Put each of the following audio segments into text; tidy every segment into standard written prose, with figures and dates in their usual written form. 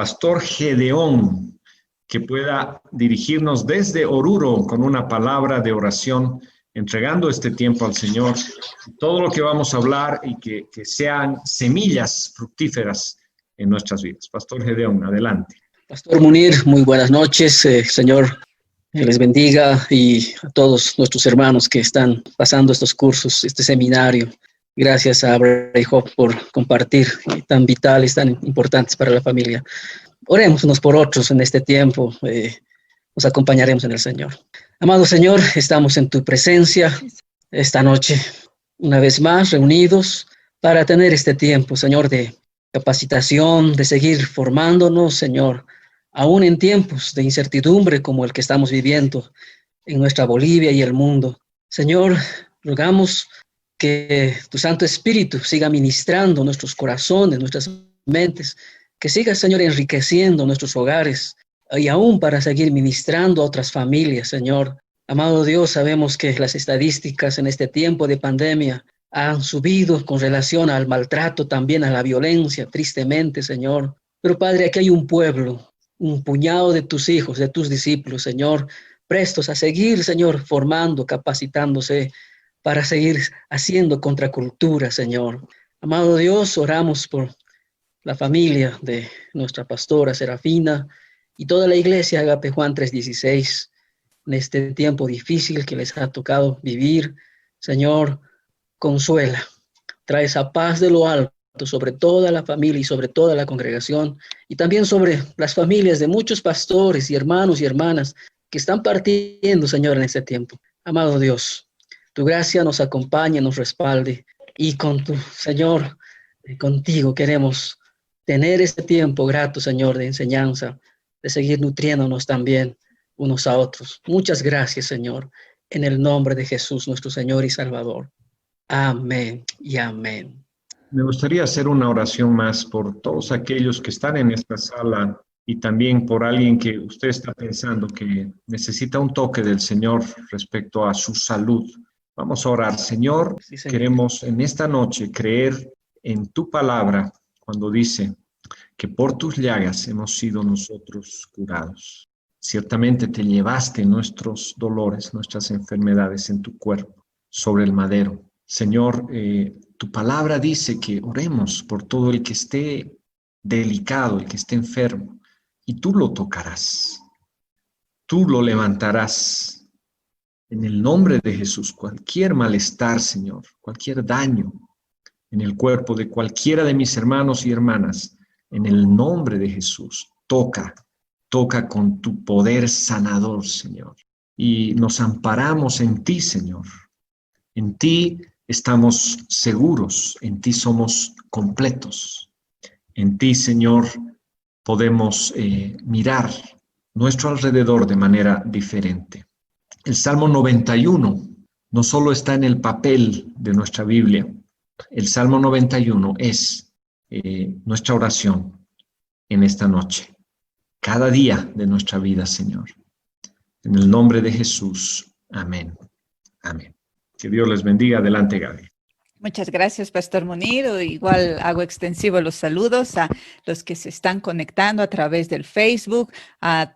pastor Gedeón, que pueda dirigirnos desde Oruro con una palabra de oración, entregando este tiempo al Señor, todo lo que vamos a hablar y que sean semillas fructíferas en nuestras vidas. Pastor Gedeón, adelante. Pastor Munir, muy buenas noches, Señor, les bendiga, y a todos nuestros hermanos que están pasando estos cursos, este seminario. Gracias a Bray Hope por compartir tan vitales, tan importantes para la familia. Oremos unos por otros en este tiempo, nos acompañaremos en el Señor. Amado Señor, estamos en tu presencia esta noche, una vez más reunidos para tener este tiempo, Señor, de capacitación, de seguir formándonos, Señor, aún en tiempos de incertidumbre como el que estamos viviendo en nuestra Bolivia y el mundo. Señor, rogamos que tu Santo Espíritu siga ministrando nuestros corazones, nuestras mentes, que siga, Señor, enriqueciendo nuestros hogares y aún para seguir ministrando a otras familias, Señor. Amado Dios, sabemos que las estadísticas en este tiempo de pandemia han subido con relación al maltrato, también a la violencia, tristemente, Señor. Pero Padre, aquí hay un pueblo, un puñado de tus hijos, de tus discípulos, Señor, prestos a seguir, Señor, formando, capacitándose para seguir haciendo contracultura, Señor. Amado Dios, oramos por la familia de nuestra pastora Serafina y toda la iglesia Agape Juan 3:16 en este tiempo difícil que les ha tocado vivir. Señor, consuela, trae esa paz de lo alto sobre toda la familia y sobre toda la congregación, y también sobre las familias de muchos pastores y hermanos y hermanas que están partiendo, Señor, en este tiempo. Amado Dios, tu gracia nos acompañe, nos respalde, y con tu, Señor, contigo queremos tener este tiempo grato, Señor, de enseñanza, de seguir nutriéndonos también unos a otros. Muchas gracias, Señor, en el nombre de Jesús, nuestro Señor y Salvador. Amén y amén. Me gustaría hacer una oración más por todos aquellos que están en esta sala y también por alguien que usted está pensando que necesita un toque del Señor respecto a su salud. Vamos a orar. Señor, Sí, Señor. queremos en esta noche creer en tu palabra cuando dice que por tus llagas hemos sido nosotros curados. Ciertamente te llevaste nuestros dolores, nuestras enfermedades en tu cuerpo, sobre el madero. Señor, tu palabra dice que oremos por todo el que esté delicado, el que esté enfermo, y tú lo tocarás, tú lo levantarás. En el nombre de Jesús, cualquier malestar, Señor, cualquier daño en el cuerpo de cualquiera de mis hermanos y hermanas, en el nombre de Jesús, toca con tu poder sanador, Señor. Y nos amparamos en ti, Señor. En ti estamos seguros, en ti somos completos. En ti, Señor, podemos mirar nuestro alrededor de manera diferente. El Salmo 91 no solo está en el papel de nuestra Biblia, el Salmo 91 es nuestra oración en esta noche, cada día de nuestra vida, Señor. En el nombre de Jesús, amén. Amén. Que Dios les bendiga. Adelante, Gaby. Muchas gracias, Pastor Munir. Igual hago extensivo los saludos a los que se están conectando a través del Facebook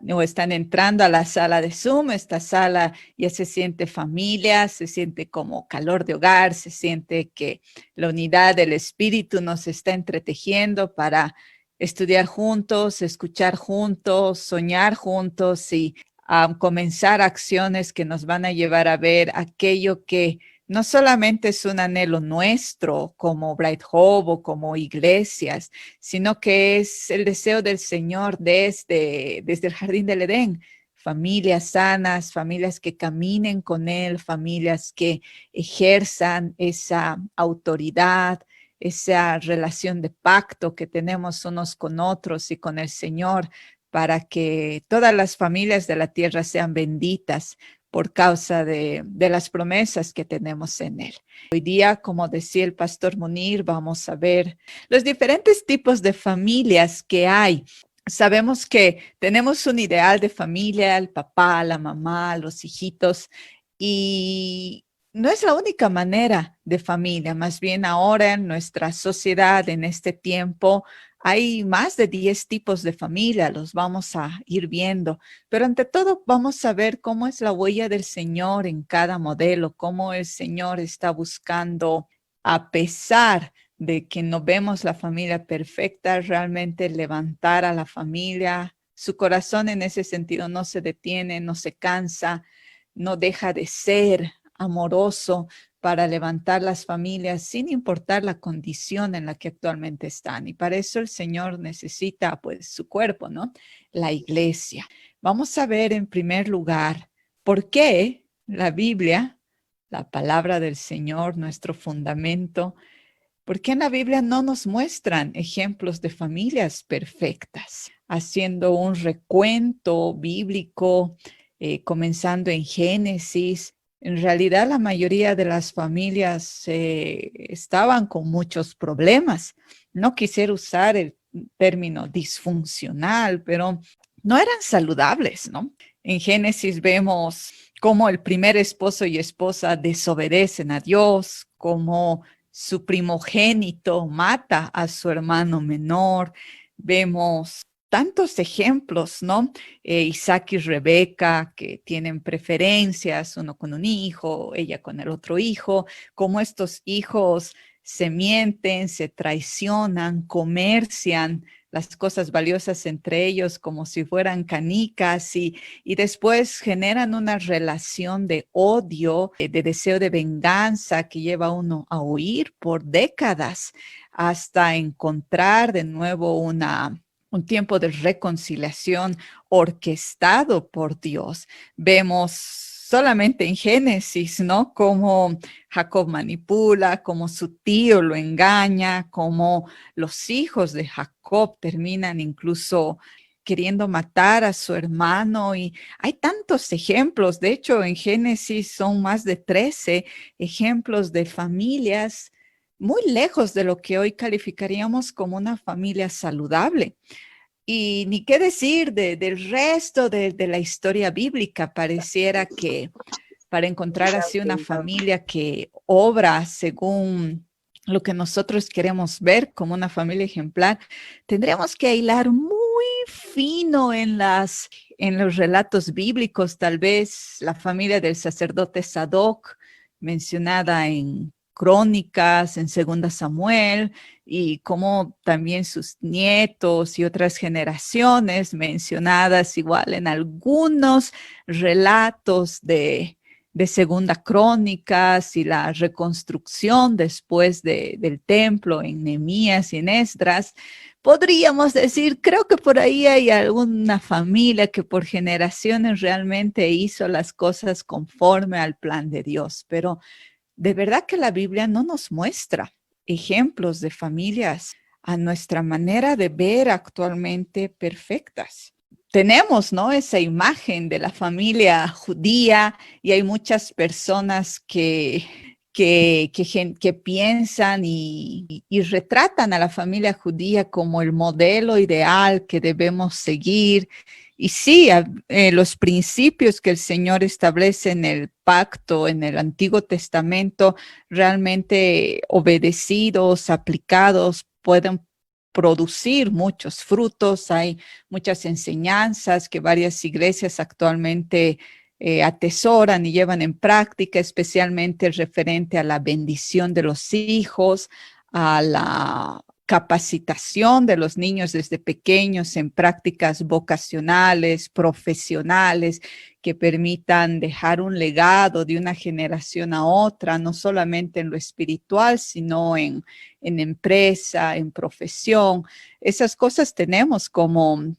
o están entrando a la sala de Zoom. Esta sala ya se siente familia, se siente como calor de hogar, se siente que la unidad del Espíritu nos está entretejiendo para estudiar juntos, escuchar juntos, soñar juntos y comenzar acciones que nos van a llevar a ver aquello que no solamente es un anhelo nuestro como Bright Hope o como iglesias, sino que es el deseo del Señor desde el jardín del Edén. Familias sanas, familias que caminen con Él, familias que ejerzan esa autoridad, esa relación de pacto que tenemos unos con otros y con el Señor, para que todas las familias de la tierra sean benditas por causa de las promesas que tenemos en Él. Hoy día, como decía el pastor Munir, vamos a ver los diferentes tipos de familias que hay. Sabemos que tenemos un ideal de familia, el papá, la mamá, los hijitos, y no es la única manera de familia. Más bien ahora en nuestra sociedad, en este tiempo, Hay más de 10 tipos de familia, los vamos a ir viendo, pero ante todo vamos a ver cómo es la huella del Señor en cada modelo, cómo el Señor está buscando, a pesar de que no vemos la familia perfecta, realmente levantar a la familia. Su corazón en ese sentido no se detiene, no se cansa, no deja de ser amoroso para levantar las familias sin importar la condición en la que actualmente están. Y para eso el Señor necesita pues su cuerpo, ¿no? La iglesia. Vamos a ver en primer lugar por qué la Biblia, la palabra del Señor, nuestro fundamento, ¿por qué en la Biblia no nos muestran ejemplos de familias perfectas? Haciendo un recuento bíblico, comenzando en Génesis, en realidad la mayoría de las familias estaban con muchos problemas. No quisiera usar el término disfuncional, pero no eran saludables, ¿no? En Génesis vemos cómo el primer esposo y esposa desobedecen a Dios, cómo su primogénito mata a su hermano menor. Vemos tantos ejemplos, ¿no? Isaac y Rebeca, que tienen preferencias, uno con un hijo, ella con el otro hijo, cómo estos hijos se mienten, se traicionan, comercian las cosas valiosas entre ellos como si fueran canicas y después generan una relación de odio, de deseo de venganza que lleva a uno a huir por décadas hasta encontrar de nuevo un tiempo de reconciliación orquestado por Dios. Vemos solamente en Génesis, ¿no? Cómo Jacob manipula, cómo su tío lo engaña, cómo los hijos de Jacob terminan incluso queriendo matar a su hermano y hay tantos ejemplos. De hecho, en Génesis son más de 13 ejemplos de familias muy lejos de lo que hoy calificaríamos como una familia saludable. Y ni qué decir del resto de la historia bíblica. Pareciera que para encontrar así una familia que obra según lo que nosotros queremos ver como una familia ejemplar, tendríamos que hilar muy fino en los relatos bíblicos. Tal vez la familia del sacerdote Sadoc, mencionada en Crónicas, en Segunda Samuel, y como también sus nietos y otras generaciones mencionadas igual en algunos relatos de Segunda Crónicas y la reconstrucción después del templo en Nehemías y en Esdras. Podríamos decir, creo que por ahí hay alguna familia que por generaciones realmente hizo las cosas conforme al plan de Dios, pero de verdad que la Biblia no nos muestra ejemplos de familias a nuestra manera de ver actualmente perfectas. Tenemos, ¿no? Esa imagen de la familia judía y hay muchas personas que piensan y retratan a la familia judía como el modelo ideal que debemos seguir. Y sí, los principios que el Señor establece en el pacto, en el Antiguo Testamento, realmente obedecidos, aplicados, pueden producir muchos frutos. Hay muchas enseñanzas que varias iglesias actualmente atesoran y llevan en práctica, especialmente referente a la bendición de los hijos, a la capacitación de los niños desde pequeños en prácticas vocacionales, profesionales, que permitan dejar un legado de una generación a otra, no solamente en lo espiritual, sino en empresa, en profesión. Esas cosas tenemos como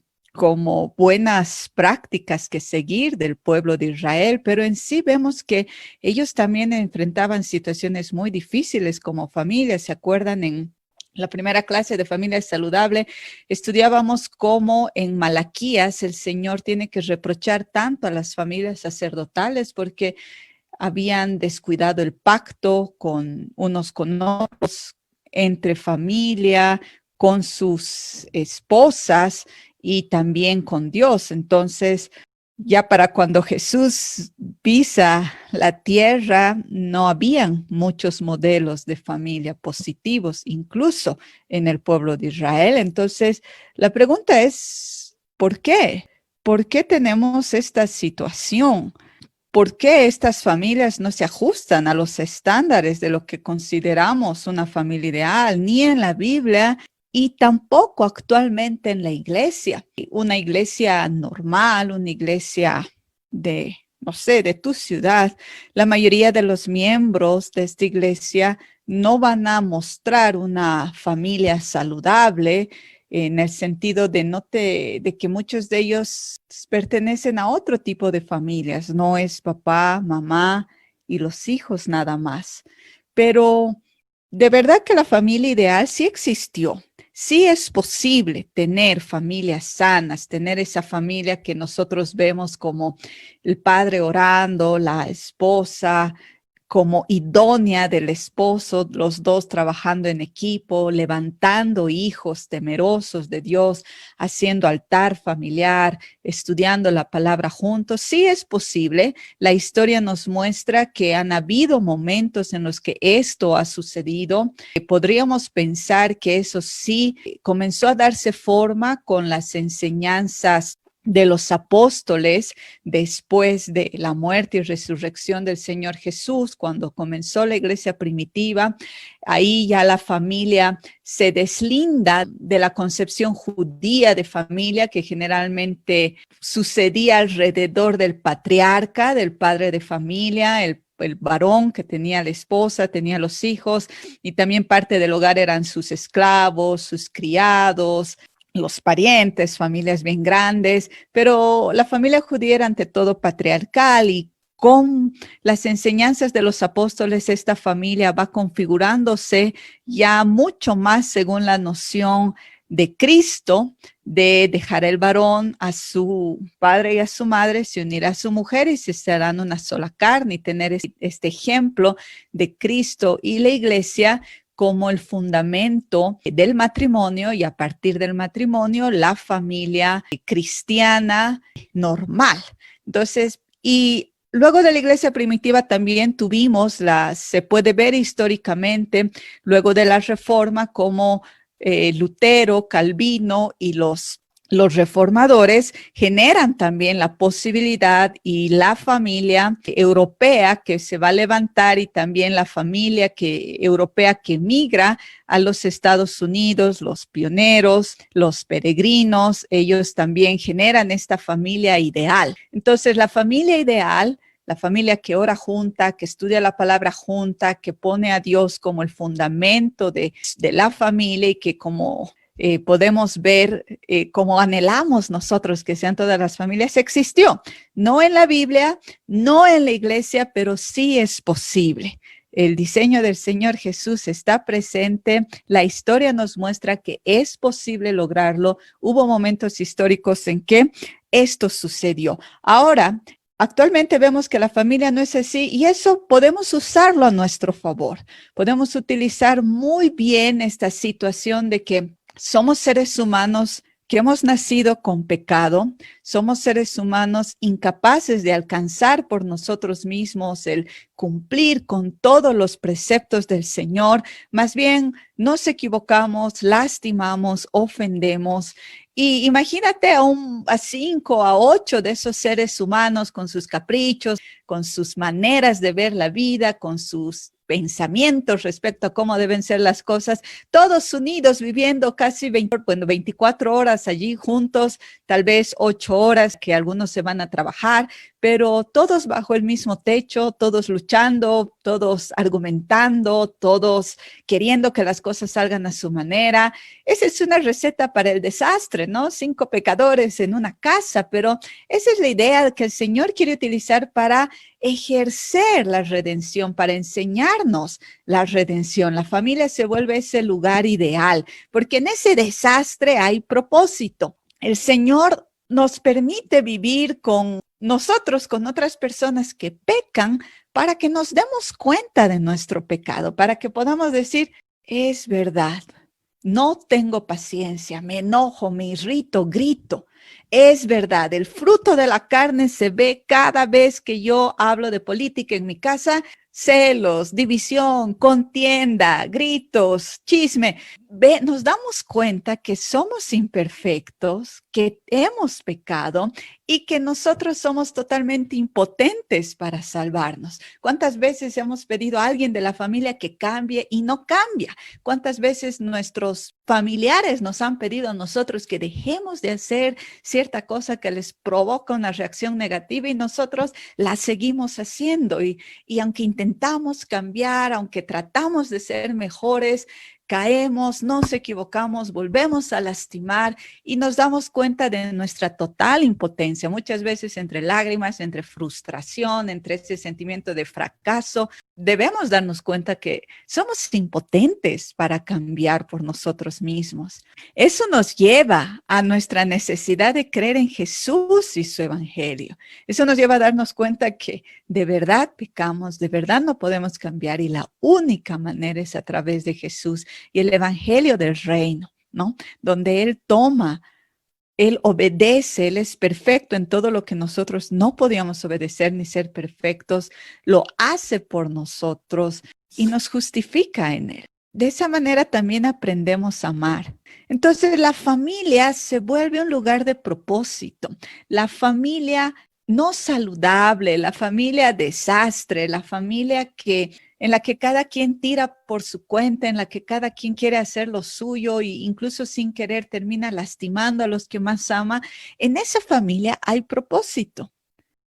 buenas prácticas que seguir del pueblo de Israel, pero en sí vemos que ellos también enfrentaban situaciones muy difíciles como familia. ¿Se acuerdan? En la primera clase de familia saludable estudiábamos cómo en Malaquías el Señor tiene que reprochar tanto a las familias sacerdotales porque habían descuidado el pacto con unos con otros, entre familia, con sus esposas y también con Dios. Entonces, Ya para cuando Jesús pisa la tierra, no habían muchos modelos de familia positivos, incluso en el pueblo de Israel. Entonces, la pregunta es, ¿por qué? ¿Por qué tenemos esta situación? ¿Por qué estas familias no se ajustan a los estándares de lo que consideramos una familia ideal, ni en la Biblia y tampoco actualmente en la iglesia? Una iglesia normal, una iglesia de, no sé, de tu ciudad, la mayoría de los miembros de esta iglesia no van a mostrar una familia saludable, en el sentido de que muchos de ellos pertenecen a otro tipo de familias, no es papá, mamá y los hijos nada más. Pero de verdad que la familia ideal sí existió. Sí es posible tener familias sanas, tener esa familia que nosotros vemos como el padre orando, la esposa como idónea del esposo, los dos trabajando en equipo, levantando hijos temerosos de Dios, haciendo altar familiar, estudiando la palabra juntos. Sí es posible. La historia nos muestra que han habido momentos en los que esto ha sucedido. Podríamos pensar que eso sí comenzó a darse forma con las enseñanzas de los apóstoles después de la muerte y resurrección del Señor Jesús, cuando comenzó la iglesia primitiva. Ahí ya la familia se deslinda de la concepción judía de familia que generalmente sucedía alrededor del patriarca, del padre de familia, el varón que tenía la esposa, tenía los hijos, y también parte del hogar eran sus esclavos, sus criados, los parientes, familias bien grandes, pero la familia judía era ante todo patriarcal, y con las enseñanzas de los apóstoles esta familia va configurándose ya mucho más según la noción de Cristo, de dejar el varón a su padre y a su madre, se unirá a su mujer y se serán una sola carne, y tener este ejemplo de Cristo y la iglesia como el fundamento del matrimonio, y a partir del matrimonio la familia cristiana normal. Entonces, y luego de la iglesia primitiva también tuvimos se puede ver históricamente, luego de la reforma, como Lutero, Calvino y los reformadores generan también la posibilidad y la familia europea que se va a levantar, y también la familia europea que migra a los Estados Unidos, los pioneros, los peregrinos, ellos también generan esta familia ideal. Entonces, la familia ideal, la familia que ora junta, que estudia la palabra junta, que pone a Dios como el fundamento de la familia, y que como podemos ver, como anhelamos nosotros que sean todas las familias, existió. No en la Biblia, no en la iglesia, pero sí es posible. El diseño del Señor Jesús está presente. La historia nos muestra que es posible lograrlo. Hubo momentos históricos en que esto sucedió. Ahora, actualmente vemos que la familia no es así, y eso podemos usarlo a nuestro favor. Podemos utilizar muy bien esta situación de que somos seres humanos que hemos nacido con pecado, somos seres humanos incapaces de alcanzar por nosotros mismos el cumplir con todos los preceptos del Señor. Más bien nos equivocamos, lastimamos, ofendemos. Y imagínate a 5, a 8 de esos seres humanos con sus caprichos, con sus maneras de ver la vida, con sus pensamientos respecto a cómo deben ser las cosas, todos unidos, viviendo casi 24 horas allí juntos, tal vez 8 horas que algunos se van a trabajar, pero todos bajo el mismo techo, todos luchando, todos argumentando, todos queriendo que las cosas salgan a su manera. Esa es una receta para el desastre, ¿no? 5 pecadores en una casa, pero esa es la idea que el Señor quiere utilizar para ejercer la redención, para enseñarnos la redención. La familia se vuelve ese lugar ideal, porque en ese desastre hay propósito. El Señor nos permite vivir con nosotros, con otras personas que pecan, para que nos demos cuenta de nuestro pecado, para que podamos decir, es verdad, no tengo paciencia, me enojo, me irrito, grito. Es verdad, el fruto de la carne se ve cada vez que yo hablo de política en mi casa. Celos, división, contienda, gritos, chisme. Nos damos cuenta que somos imperfectos, que hemos pecado y que nosotros somos totalmente impotentes para salvarnos. ¿Cuántas veces hemos pedido a alguien de la familia que cambie y no cambia? ¿Cuántas veces nuestros familiares nos han pedido a nosotros que dejemos de hacer cierta cosa que les provoca una reacción negativa y nosotros la seguimos haciendo? Y aunque intentamos cambiar, aunque tratamos de ser mejores, caemos, nos equivocamos, volvemos a lastimar y nos damos cuenta de nuestra total impotencia, muchas veces entre lágrimas, entre frustración, entre ese sentimiento de fracaso. Debemos darnos cuenta que somos impotentes para cambiar por nosotros mismos. Eso nos lleva a nuestra necesidad de creer en Jesús y su evangelio. Eso nos lleva a darnos cuenta que de verdad pecamos, de verdad no podemos cambiar y la única manera es a través de Jesús y el evangelio del reino, ¿no? Donde Él toma, Él obedece, Él es perfecto en todo lo que nosotros no podíamos obedecer ni ser perfectos, lo hace por nosotros y nos justifica en Él. De esa manera también aprendemos a amar. Entonces la familia se vuelve un lugar de propósito. La familia no saludable, la familia desastre, la familia en la que cada quien tira por su cuenta, en la que cada quien quiere hacer lo suyo e incluso sin querer termina lastimando a los que más ama. En esa familia hay propósito.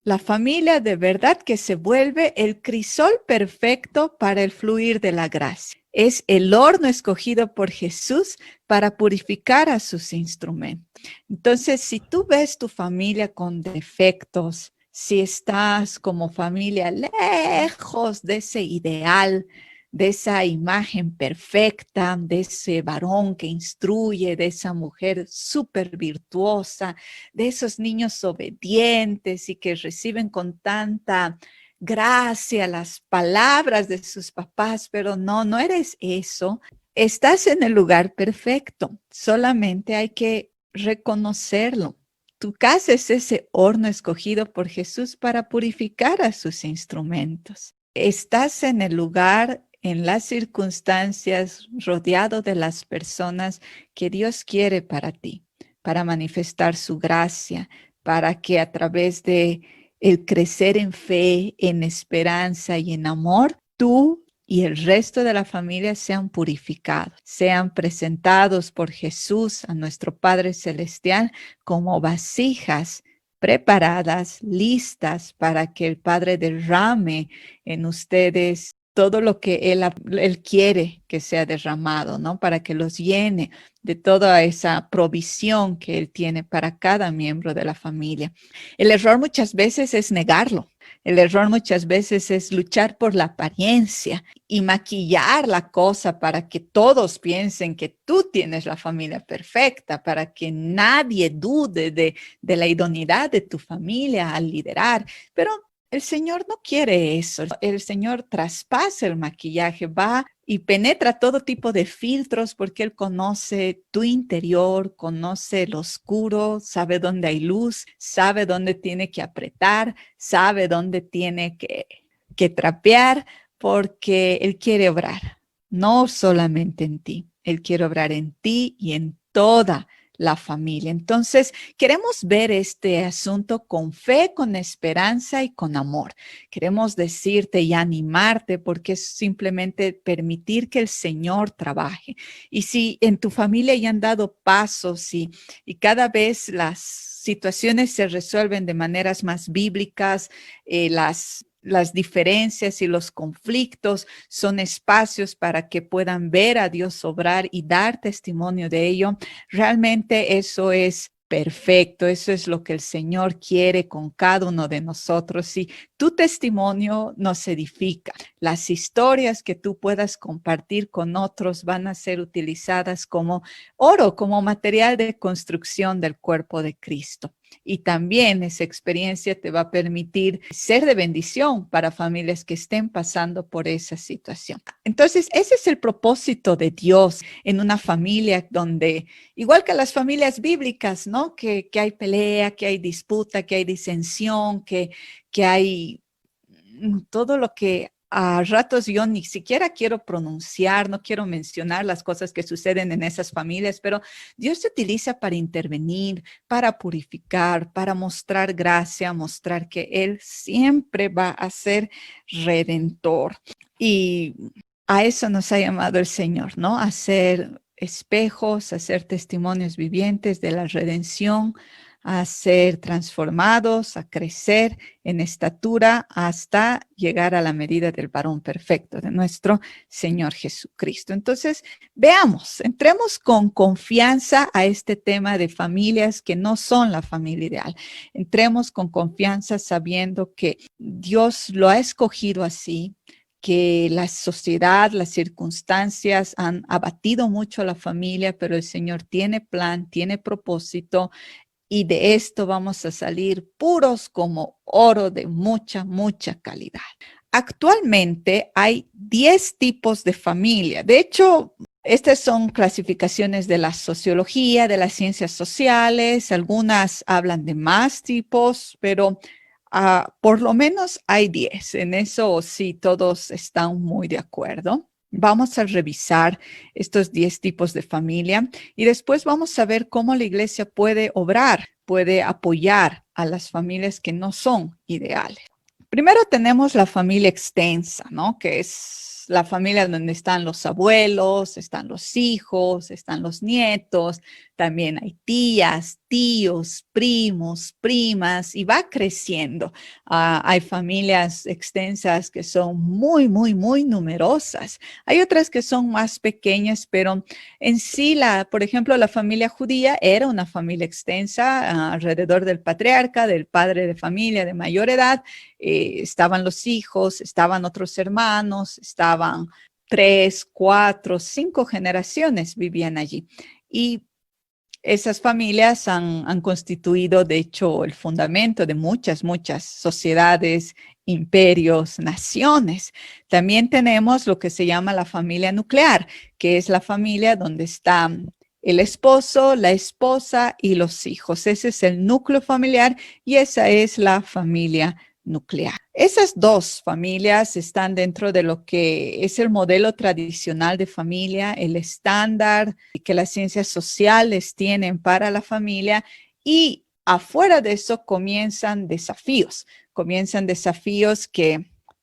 La familia de verdad que se vuelve el crisol perfecto para el fluir de la gracia. Es el horno escogido por Jesús para purificar a sus instrumentos. Entonces, si tú ves tu familia con defectos, si estás como familia lejos de ese ideal, de esa imagen perfecta, de ese varón que instruye, de esa mujer súper virtuosa, de esos niños obedientes y que reciben con tanta gracia las palabras de sus papás, pero no eres eso. Estás en el lugar perfecto, solamente hay que reconocerlo. Tu casa es ese horno escogido por Jesús para purificar a sus instrumentos. Estás en el lugar, en las circunstancias, rodeado de las personas que Dios quiere para ti, para manifestar su gracia, para que a través de el crecer en fe, en esperanza y en amor, tú y el resto de la familia sean purificados, sean presentados por Jesús a nuestro Padre Celestial como vasijas preparadas, listas para que el Padre derrame en ustedes todo lo que Él quiere que sea derramado, ¿no? Para que los llene de toda esa provisión que Él tiene para cada miembro de la familia. El error muchas veces es negarlo. El error muchas veces es luchar por la apariencia y maquillar la cosa para que todos piensen que tú tienes la familia perfecta, para que nadie dude de la idoneidad de tu familia al liderar. Pero el Señor no quiere eso. El Señor traspasa el maquillaje, va y penetra todo tipo de filtros porque Él conoce tu interior, conoce lo oscuro, sabe dónde hay luz, sabe dónde tiene que apretar, sabe dónde tiene que trapear, porque Él quiere obrar, no solamente en ti. Él quiere obrar en ti y en toda la familia. Entonces, queremos ver este asunto con fe, con esperanza y con amor. Queremos decirte y animarte porque es simplemente permitir que el Señor trabaje. Y si en tu familia ya han dado pasos y cada vez las situaciones se resuelven de maneras más bíblicas, las diferencias y los conflictos son espacios para que puedan ver a Dios obrar y dar testimonio de ello. Realmente eso es perfecto, eso es lo que el Señor quiere con cada uno de nosotros. Y tu testimonio nos edifica. Las historias que tú puedas compartir con otros van a ser utilizadas como oro, como material de construcción del cuerpo de Cristo. Y también esa experiencia te va a permitir ser de bendición para familias que estén pasando por esa situación. Entonces, ese es el propósito de Dios en una familia donde, igual que las familias bíblicas, ¿no? Que hay pelea, que hay disputa, que hay disensión, que hay todo lo que a ratos yo ni siquiera quiero pronunciar, no quiero mencionar las cosas que suceden en esas familias, pero Dios se utiliza para intervenir, para purificar, para mostrar gracia, mostrar que Él siempre va a ser redentor. Y a eso nos ha llamado el Señor, ¿no? A ser espejos, a ser testimonios vivientes de la redención, a ser transformados, a crecer en estatura hasta llegar a la medida del varón perfecto de nuestro Señor Jesucristo. Entonces, veamos, entremos con confianza a este tema de familias que no son la familia ideal. Entremos con confianza sabiendo que Dios lo ha escogido así, que la sociedad, las circunstancias han abatido mucho a la familia, pero el Señor tiene plan, tiene propósito. Y de esto vamos a salir puros como oro de mucha, mucha calidad. Actualmente hay 10 tipos de familia. De hecho, estas son clasificaciones de la sociología, de las ciencias sociales. Algunas hablan de más tipos, pero por lo menos hay 10. En eso sí, todos están muy de acuerdo. Vamos a revisar estos 10 tipos de familia y después vamos a ver cómo la iglesia puede obrar, puede apoyar a las familias que no son ideales. Primero tenemos la familia extensa, ¿no? Que es la familia donde están los abuelos, están los hijos, están los nietos, también hay tías, tíos, primos, primas, y va creciendo. Hay familias extensas que son muy, muy, muy numerosas. Hay otras que son más pequeñas, pero en sí, por ejemplo, la familia judía era una familia extensa alrededor del patriarca, del padre de familia de mayor edad. Estaban los hijos, estaban otros hermanos, estaban 3, 4, 5 generaciones vivían allí. Y esas familias han constituido, de hecho, el fundamento de muchas, muchas sociedades, imperios, naciones. También tenemos lo que se llama la familia nuclear, que es la familia donde están el esposo, la esposa y los hijos. Ese es el núcleo familiar y esa es la familia nuclear. Esas dos familias están dentro de lo que es el modelo tradicional de familia, el estándar que las ciencias sociales tienen para la familia, y afuera de eso comienzan desafíos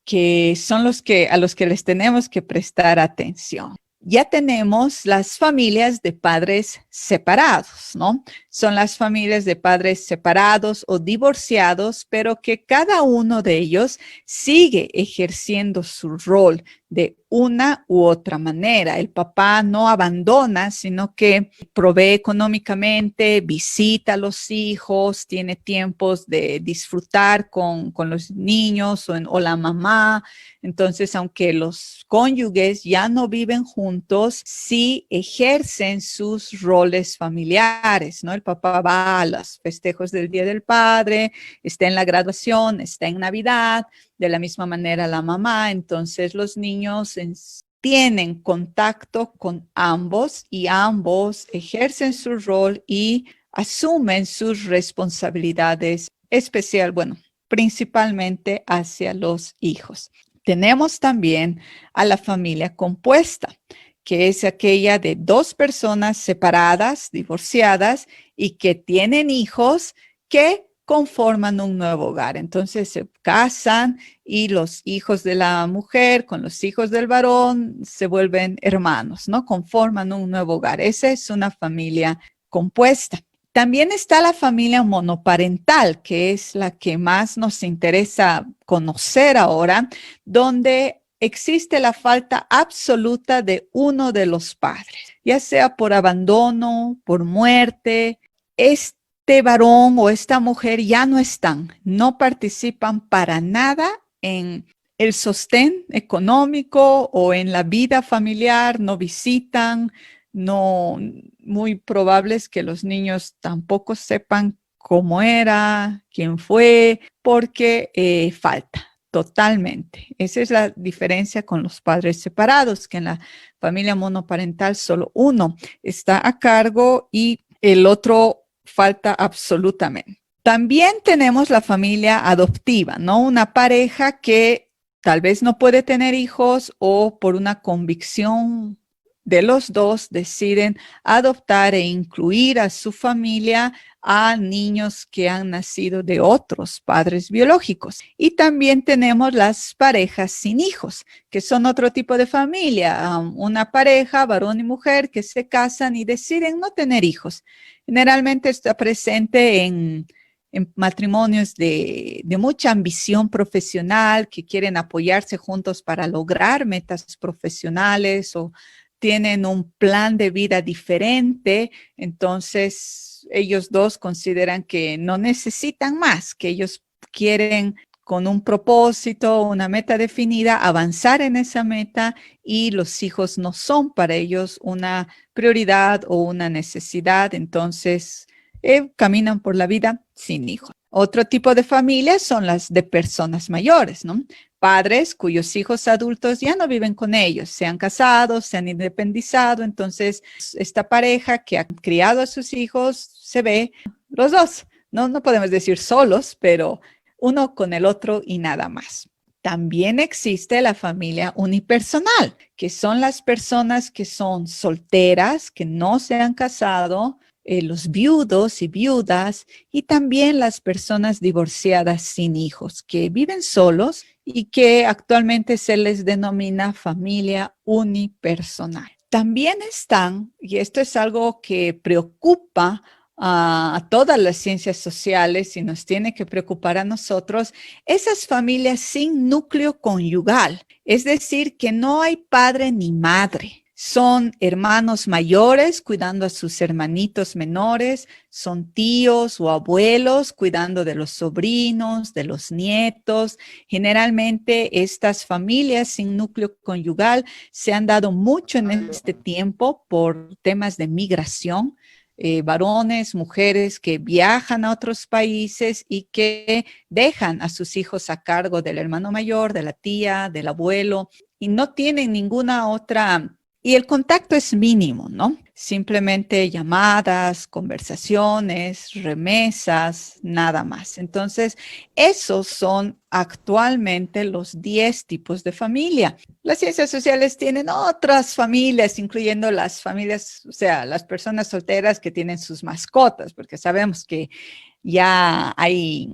que son a los que les tenemos que prestar atención. Ya tenemos las familias de padres separados, ¿no? Son las familias de padres separados o divorciados, pero que cada uno de ellos sigue ejerciendo su rol de una u otra manera. El papá no abandona, sino que provee económicamente, visita a los hijos, tiene tiempos de disfrutar con los niños o la mamá. Entonces, aunque los cónyuges ya no viven juntos, sí ejercen sus roles familiares, ¿no? El papá va a los festejos del Día del Padre, está en la graduación, está en Navidad, de la misma manera la mamá. Entonces los niños tienen contacto con ambos y ambos ejercen su rol y asumen sus responsabilidades principalmente hacia los hijos. Tenemos también a la familia compuesta, que es aquella de dos personas separadas, divorciadas y que tienen hijos que conforman un nuevo hogar. Entonces se casan y los hijos de la mujer con los hijos del varón se vuelven hermanos, ¿no? Conforman un nuevo hogar. Esa es una familia compuesta. También está la familia monoparental, que es la que más nos interesa conocer ahora, donde existe la falta absoluta de uno de los padres, ya sea por abandono, por muerte. Este varón o esta mujer ya no participan para nada en el sostén económico o en la vida familiar, no visitan, no, muy probable es que los niños tampoco sepan cómo era, quién fue, porque falta. Totalmente. Esa es la diferencia con los padres separados, que en la familia monoparental solo uno está a cargo y el otro falta absolutamente. También tenemos la familia adoptiva, ¿no? Una pareja que tal vez no puede tener hijos o por una convicción de los dos deciden adoptar e incluir a su familia a niños que han nacido de otros padres biológicos. Y también tenemos las parejas sin hijos, que son otro tipo de familia, una pareja, varón y mujer, que se casan y deciden no tener hijos. Generalmente está presente en matrimonios de mucha ambición profesional, que quieren apoyarse juntos para lograr metas profesionales o tienen un plan de vida diferente, entonces ellos dos consideran que no necesitan más, que ellos quieren con un propósito, una meta definida, avanzar en esa meta y los hijos no son para ellos una prioridad o una necesidad, entonces caminan por la vida sin hijos. Otro tipo de familias son las de personas mayores, ¿no? Padres cuyos hijos adultos ya no viven con ellos, se han casado, se han independizado, entonces esta pareja que ha criado a sus hijos se ve los dos, no podemos decir solos, pero uno con el otro y nada más. También existe la familia unipersonal, que son las personas que son solteras, que no se han casado, los viudos y viudas, y también las personas divorciadas sin hijos, que viven solos y que actualmente se les denomina familia unipersonal. También están, y esto es algo que preocupa a todas las ciencias sociales y nos tiene que preocupar a nosotros, esas familias sin núcleo conyugal, es decir, que no hay padre ni madre. Son hermanos mayores cuidando a sus hermanitos menores, son tíos o abuelos cuidando de los sobrinos, de los nietos. Generalmente estas familias sin núcleo conyugal se han dado mucho en este tiempo por temas de migración. Varones, mujeres que viajan a otros países y que dejan a sus hijos a cargo del hermano mayor, de la tía, del abuelo y no tienen ninguna otra. Y el contacto es mínimo, ¿no? Simplemente llamadas, conversaciones, remesas, nada más. Entonces, esos son actualmente los 10 tipos de familia. Las ciencias sociales tienen otras familias, incluyendo las familias, o sea, las personas solteras que tienen sus mascotas, porque sabemos que ya hay,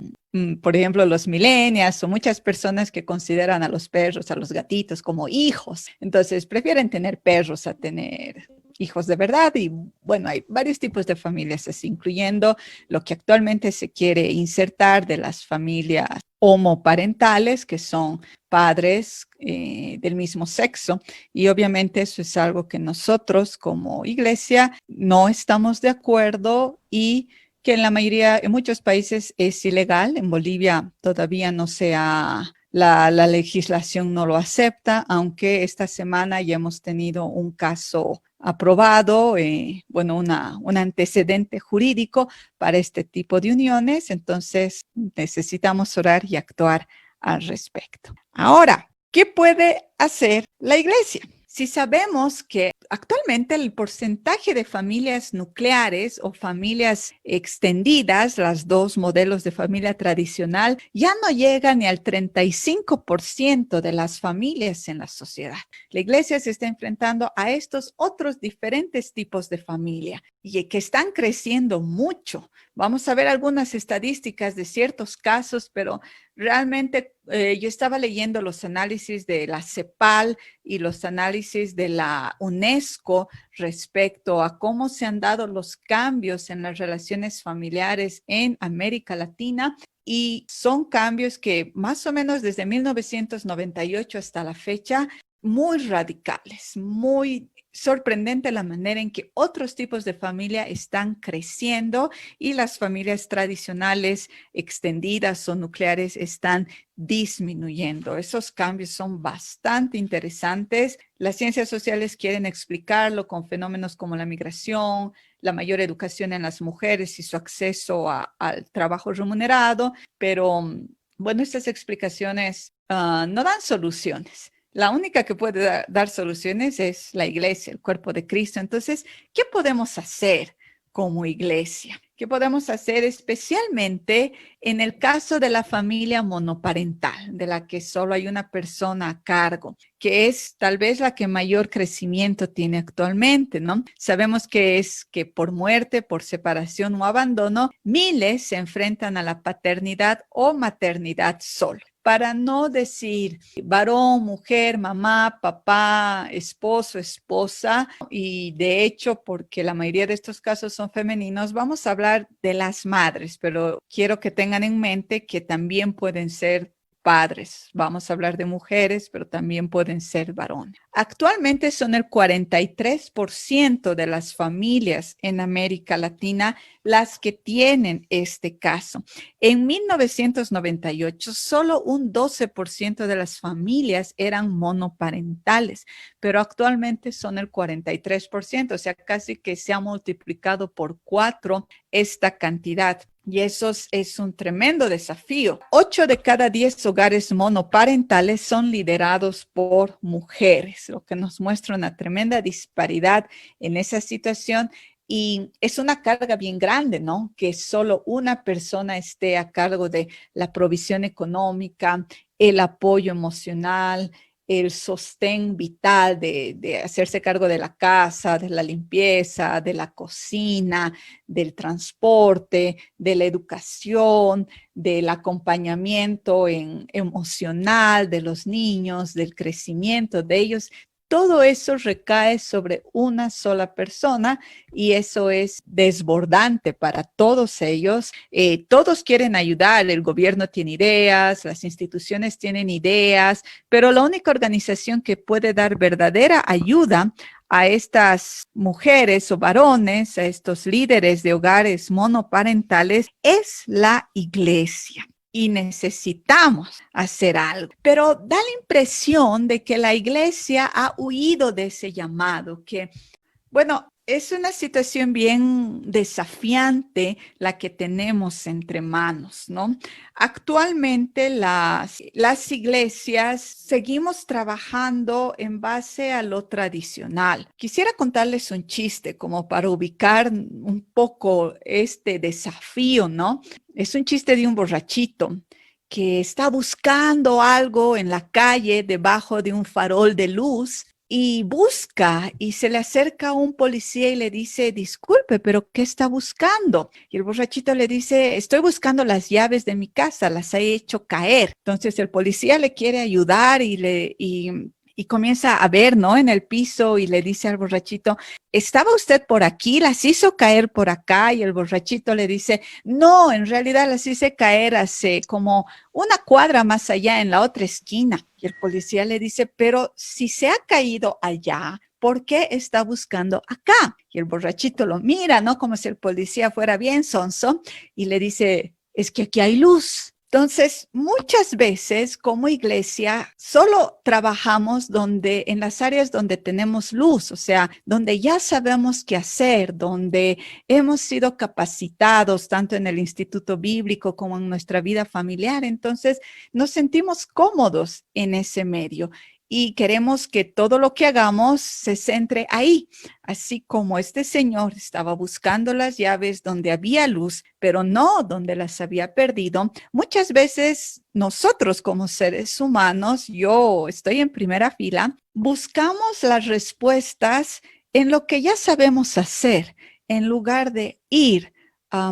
por ejemplo, los millennials o muchas personas que consideran a los perros, a los gatitos como hijos. Entonces, prefieren tener perros a tener hijos de verdad. Y bueno, hay varios tipos de familias así, incluyendo lo que actualmente se quiere insertar de las familias homoparentales, que son padres del mismo sexo. Y obviamente eso es algo que nosotros como iglesia no estamos de acuerdo y que en la mayoría, en muchos países es ilegal. En Bolivia todavía no se ha, la legislación no lo acepta, aunque esta semana ya hemos tenido un caso aprobado, bueno, un antecedente jurídico para este tipo de uniones. Entonces necesitamos orar y actuar al respecto. Ahora, ¿qué puede hacer la iglesia? Si sabemos que actualmente el porcentaje de familias nucleares o familias extendidas, las dos modelos de familia tradicional, ya no llega ni al 35% de las familias en la sociedad. La iglesia se está enfrentando a estos otros diferentes tipos de familia y que están creciendo mucho. Vamos a ver algunas estadísticas de ciertos casos, pero realmente yo estaba leyendo los análisis de la CEPAL y los análisis de la UNESCO respecto a cómo se han dado los cambios en las relaciones familiares en América Latina. Y son cambios que más o menos desde 1998 hasta la fecha, muy radicales, muy sorprendente la manera en que otros tipos de familia están creciendo y las familias tradicionales, extendidas o nucleares están disminuyendo. Esos cambios son bastante interesantes. Las ciencias sociales quieren explicarlo con fenómenos como la migración, la mayor educación en las mujeres y su acceso al trabajo remunerado, pero bueno, estas explicaciones no dan soluciones. La única que puede dar soluciones es la iglesia, el cuerpo de Cristo. Entonces, ¿qué podemos hacer como iglesia? ¿Qué podemos hacer especialmente en el caso de la familia monoparental, de la que solo hay una persona a cargo, que es tal vez la que mayor crecimiento tiene actualmente, ¿no? Sabemos que es que por muerte, por separación o abandono, miles se enfrentan a la paternidad o maternidad solo. Para no decir varón, mujer, mamá, papá, esposo, esposa, y de hecho, porque la mayoría de estos casos son femeninos, vamos a hablar de las madres, pero quiero que tengan en mente que también pueden ser padres. Vamos a hablar de mujeres, pero también pueden ser varones. Actualmente son el 43% de las familias en América Latina las que tienen este caso. En 1998, solo un 12% de las familias eran monoparentales, pero actualmente son el 43%, o sea, casi que se ha multiplicado por 4 esta cantidad. Y eso es un tremendo desafío. 8 de cada 10 hogares monoparentales son liderados por mujeres, lo que nos muestra una tremenda disparidad en esa situación. Y es una carga bien grande, ¿no? Que solo una persona esté a cargo de la provisión económica, el apoyo emocional, el sostén vital de hacerse cargo de la casa, de la limpieza, de la cocina, del transporte, de la educación, del acompañamiento emocional de los niños, del crecimiento de ellos. Todo eso recae sobre una sola persona y eso es desbordante para todos ellos. Todos quieren ayudar, el gobierno tiene ideas, las instituciones tienen ideas, pero la única organización que puede dar verdadera ayuda a estas mujeres o varones, a estos líderes de hogares monoparentales, es la iglesia. Y necesitamos hacer algo. Pero da la impresión de que la iglesia ha huido de ese llamado, que, bueno, es una situación bien desafiante la que tenemos entre manos, ¿no? Actualmente las iglesias seguimos trabajando en base a lo tradicional. Quisiera contarles un chiste como para ubicar un poco este desafío, ¿no? Es un chiste de un borrachito que está buscando algo en la calle debajo de un farol de luz y busca y se le acerca un policía y le dice, disculpe, pero ¿qué está buscando? Y el borrachito le dice, estoy buscando las llaves de mi casa, las he hecho caer. Entonces el policía le quiere ayudar y comienza a ver, ¿no? En el piso y le dice al borrachito, ¿estaba usted por aquí? ¿Las hizo caer por acá? Y el borrachito le dice, no, en realidad las hice caer hace como una cuadra más allá en la otra esquina. Y el policía le dice, pero si se ha caído allá, ¿por qué está buscando acá? Y el borrachito lo mira, ¿no? Como si el policía fuera bien sonso y le dice, es que aquí hay luz. Entonces, muchas veces como iglesia solo trabajamos en las áreas donde tenemos luz, o sea, donde ya sabemos qué hacer, donde hemos sido capacitados tanto en el instituto bíblico como en nuestra vida familiar. Entonces, nos sentimos cómodos en ese medio y queremos que todo lo que hagamos se centre ahí. Así como este señor estaba buscando las llaves donde había luz, pero no donde las había perdido. Muchas veces nosotros como seres humanos, yo estoy en primera fila, buscamos las respuestas en lo que ya sabemos hacer, en lugar de ir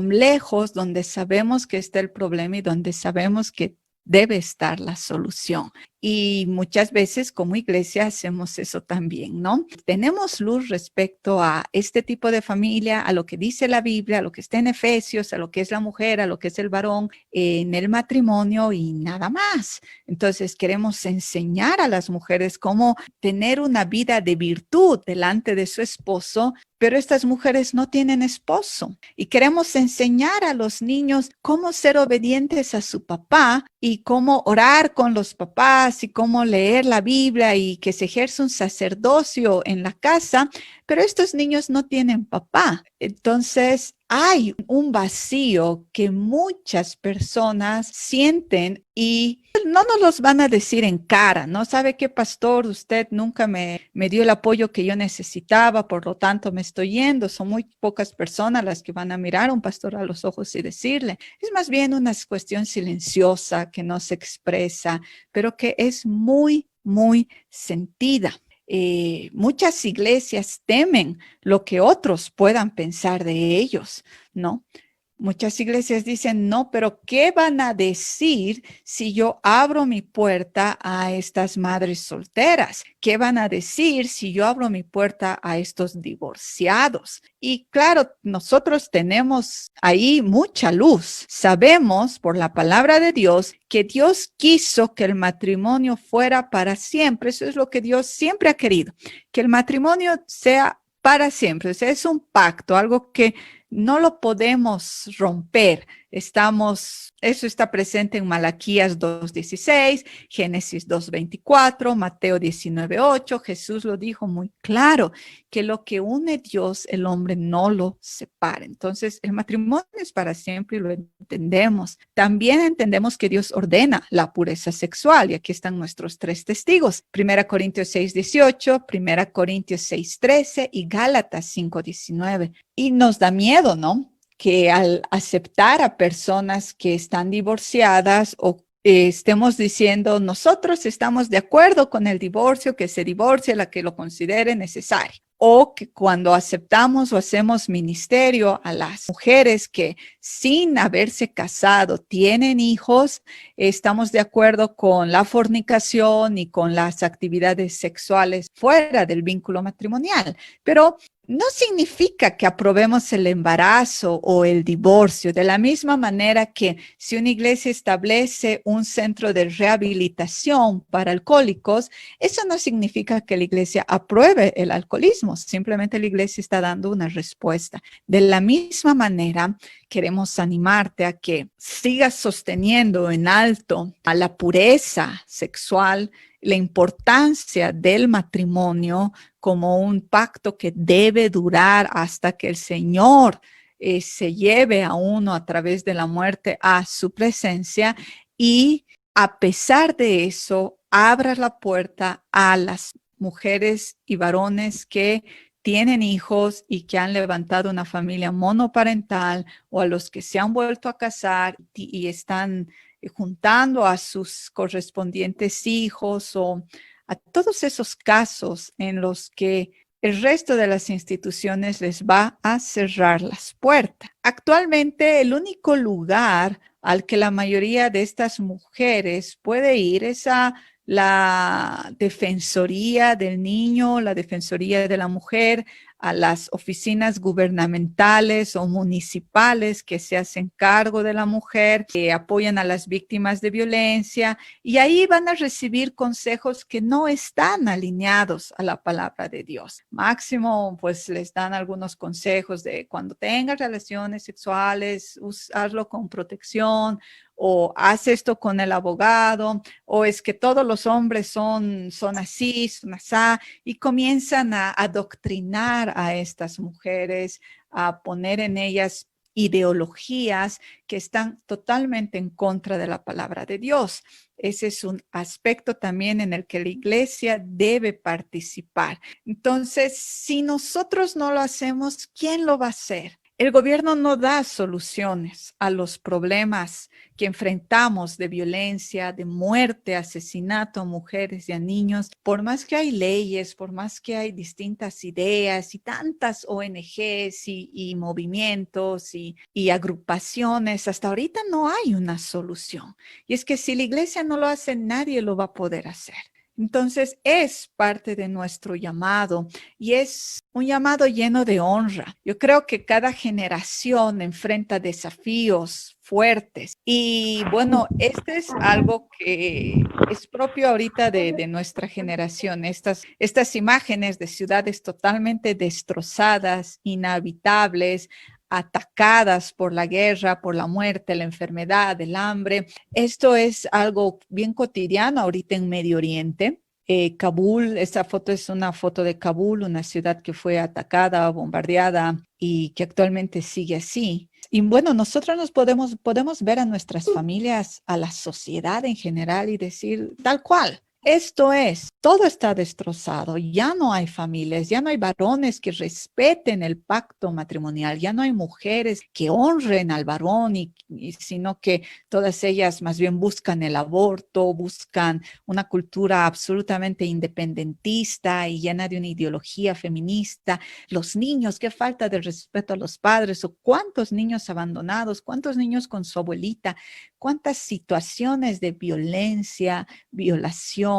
lejos donde sabemos que está el problema y donde sabemos que debe estar la solución. Y muchas veces como iglesia hacemos eso también, ¿no? Tenemos luz respecto a este tipo de familia, a lo que dice la Biblia, a lo que está en Efesios, a lo que es la mujer, a lo que es el varón en el matrimonio y nada más. Entonces queremos enseñar a las mujeres cómo tener una vida de virtud delante de su esposo, pero estas mujeres no tienen esposo y queremos enseñar a los niños cómo ser obedientes a su papá y cómo orar con los papás y cómo leer la Biblia y que se ejerza un sacerdocio en la casa, pero estos niños no tienen papá. Entonces hay un vacío que muchas personas sienten y no nos los van a decir en cara, ¿no? ¿Sabe qué, pastor? Usted nunca me dio el apoyo que yo necesitaba, por lo tanto me estoy yendo. Son muy pocas personas las que van a mirar a un pastor a los ojos y decirle. Es más bien una cuestión silenciosa que no se expresa, pero que es muy, muy sentida. Muchas iglesias temen lo que otros puedan pensar de ellos, ¿no? Muchas iglesias dicen, no, pero ¿qué van a decir si yo abro mi puerta a estas madres solteras? ¿Qué van a decir si yo abro mi puerta a estos divorciados? Y claro, nosotros tenemos ahí mucha luz. Sabemos por la palabra de Dios que Dios quiso que el matrimonio fuera para siempre. Eso es lo que Dios siempre ha querido, que el matrimonio sea para siempre. O sea, es un pacto, algo que no lo podemos romper. Eso está presente en Malaquías 2:16, Génesis 2:24, Mateo 19:8. Jesús lo dijo muy claro, que lo que une Dios, el hombre no lo separa. Entonces, el matrimonio es para siempre y lo entendemos. También entendemos que Dios ordena la pureza sexual y aquí están nuestros 3 testigos. 1 Corintios 6:18, 1 Corintios 6:13 y Gálatas 5:19. Y nos da miedo, ¿no? Que al aceptar a personas que están divorciadas o estemos diciendo, nosotros estamos de acuerdo con el divorcio, que se divorcie la que lo considere necesario. O que cuando aceptamos o hacemos ministerio a las mujeres que sin haberse casado tienen hijos, estamos de acuerdo con la fornicación y con las actividades sexuales fuera del vínculo matrimonial. Pero no significa que aprobemos el embarazo o el divorcio, de la misma manera que si una iglesia establece un centro de rehabilitación para alcohólicos, eso no significa que la iglesia apruebe el alcoholismo, simplemente la iglesia está dando una respuesta. De la misma manera, queremos animarte a que sigas sosteniendo en alto a la pureza sexual, la importancia del matrimonio como un pacto que debe durar hasta que el Señor se lleve a uno a través de la muerte a su presencia y a pesar de eso, abra la puerta a las mujeres y varones que tienen hijos y que han levantado una familia monoparental o a los que se han vuelto a casar y están juntando a sus correspondientes hijos o a todos esos casos en los que el resto de las instituciones les va a cerrar las puertas. Actualmente, el único lugar al que la mayoría de estas mujeres puede ir es a la Defensoría del Niño, la Defensoría de la Mujer, a las oficinas gubernamentales o municipales que se hacen cargo de la mujer, que apoyan a las víctimas de violencia y ahí van a recibir consejos que no están alineados a la palabra de Dios. Máximo, pues les dan algunos consejos de cuando tengas relaciones sexuales, hazlo con protección o haz esto con el abogado, o es que todos los hombres son así, son así, y comienzan a adoctrinar a estas mujeres, a poner en ellas ideologías que están totalmente en contra de la palabra de Dios. Ese es un aspecto también en el que la iglesia debe participar. Entonces, si nosotros no lo hacemos, ¿quién lo va a hacer? El gobierno no da soluciones a los problemas que enfrentamos de violencia, de muerte, asesinato a mujeres y a niños. Por más que hay leyes, por más que hay distintas ideas y tantas ONGs y movimientos y agrupaciones, hasta ahorita no hay una solución. Y es que si la iglesia no lo hace, nadie lo va a poder hacer. Entonces es parte de nuestro llamado y es un llamado lleno de honra. Yo creo que cada generación enfrenta desafíos fuertes y bueno, este es algo que es propio ahorita de nuestra generación. Estas imágenes de ciudades totalmente destrozadas, inhabitables, atacadas por la guerra, por la muerte, la enfermedad, el hambre. Esto es algo bien cotidiano ahorita en Medio Oriente. Kabul, esta foto es una foto de Kabul, una ciudad que fue atacada, bombardeada y que actualmente sigue así. Y bueno, nosotros podemos ver a nuestras familias, a la sociedad en general y decir tal cual. Esto es, todo está destrozado, ya no hay familias, ya no hay varones que respeten el pacto matrimonial, ya no hay mujeres que honren al varón, sino que todas ellas más bien buscan el aborto, buscan una cultura absolutamente independentista y llena de una ideología feminista. Los niños, qué falta de respeto a los padres, o cuántos niños abandonados, cuántos niños con su abuelita, cuántas situaciones de violencia, violaciones,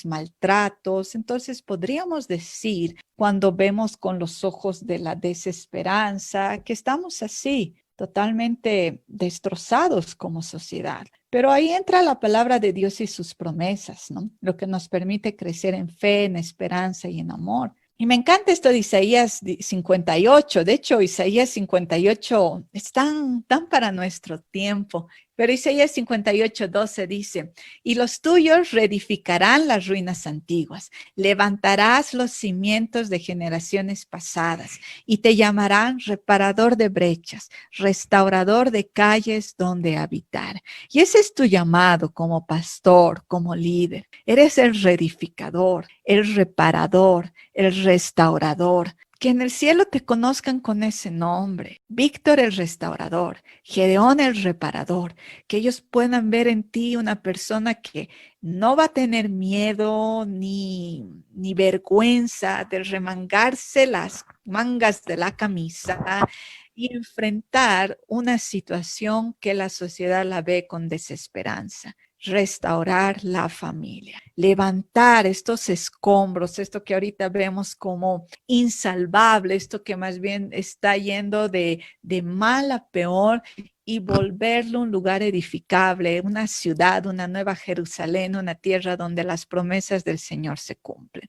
maltratos. Entonces podríamos decir, cuando vemos con los ojos de la desesperanza, que estamos así, totalmente destrozados como sociedad. Pero ahí entra la palabra de Dios y sus promesas, ¿no? Lo que nos permite crecer en fe, en esperanza y en amor. Y me encanta esto de Isaías 58. De hecho, Isaías 58 es tan para nuestro tiempo. Pero Isaías 58:12 dice, y los tuyos reedificarán las ruinas antiguas, levantarás los cimientos de generaciones pasadas y te llamarán reparador de brechas, restaurador de calles donde habitar. Y ese es tu llamado como pastor, como líder. Eres el reedificador, el reparador, el restaurador. Que en el cielo te conozcan con ese nombre. Víctor el restaurador, Gedeón el reparador. Que ellos puedan ver en ti una persona que no va a tener miedo ni vergüenza de remangarse las mangas de la camisa y enfrentar una situación que la sociedad la ve con desesperanza. Restaurar la familia, levantar estos escombros, esto que ahorita vemos como insalvable, esto que más bien está yendo de mal a peor, y volverlo un lugar edificable, una ciudad, una nueva Jerusalén, una tierra donde las promesas del Señor se cumplen.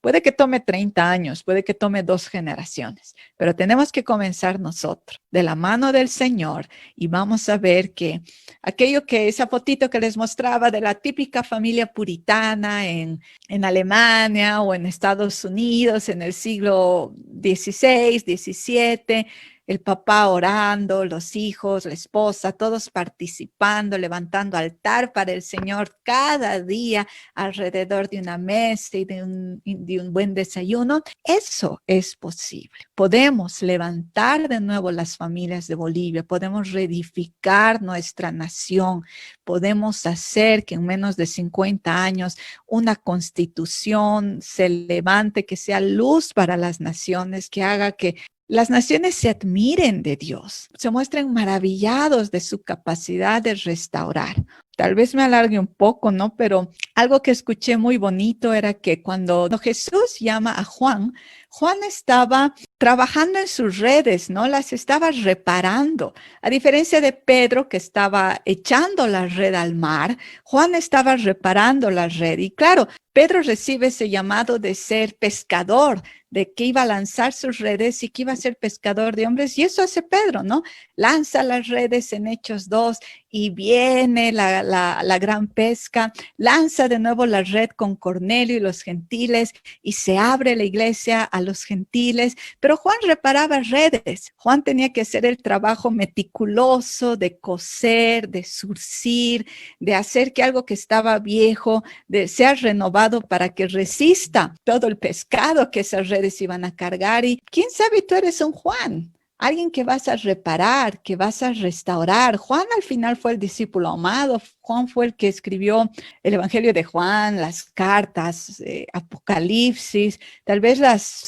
Puede que tome 30 años, puede que tome 2 generaciones, pero tenemos que comenzar nosotros de la mano del Señor y vamos a ver que esa fotito que les mostraba de la típica familia puritana en Alemania o en Estados Unidos en el siglo XVI, XVII, el papá orando, los hijos, la esposa, todos participando, levantando altar para el Señor cada día alrededor de una mesa y de un buen desayuno. Eso es posible. Podemos levantar de nuevo las familias de Bolivia, podemos reedificar nuestra nación, podemos hacer que en menos de 50 años una constitución se levante, que sea luz para las naciones, que haga que las naciones se admiren de Dios, se muestren maravillados de su capacidad de restaurar. Tal vez me alargue un poco, ¿no? Pero algo que escuché muy bonito era que cuando Jesús llama a Juan, Juan estaba trabajando en sus redes, ¿no? Las estaba reparando. A diferencia de Pedro, que estaba echando la red al mar, Juan estaba reparando la red. Y claro, Pedro recibe ese llamado de ser pescador, de que iba a lanzar sus redes y que iba a ser pescador de hombres. Y eso hace Pedro, ¿no? Lanza las redes en Hechos 2 y viene la gran pesca, lanza de nuevo la red con Cornelio y los gentiles y se abre la iglesia a los gentiles. Pero Juan reparaba redes. Juan tenía que hacer el trabajo meticuloso de coser, de zurcir, de hacer que algo que estaba viejo sea renovado para que resista todo el pescado que esas redes iban a cargar. Y quién sabe, tú eres un Juan. alguien que vas a reparar, que vas a restaurar. Juan al final fue el discípulo amado. Juan fue el que escribió el Evangelio de Juan, las cartas, Apocalipsis, tal vez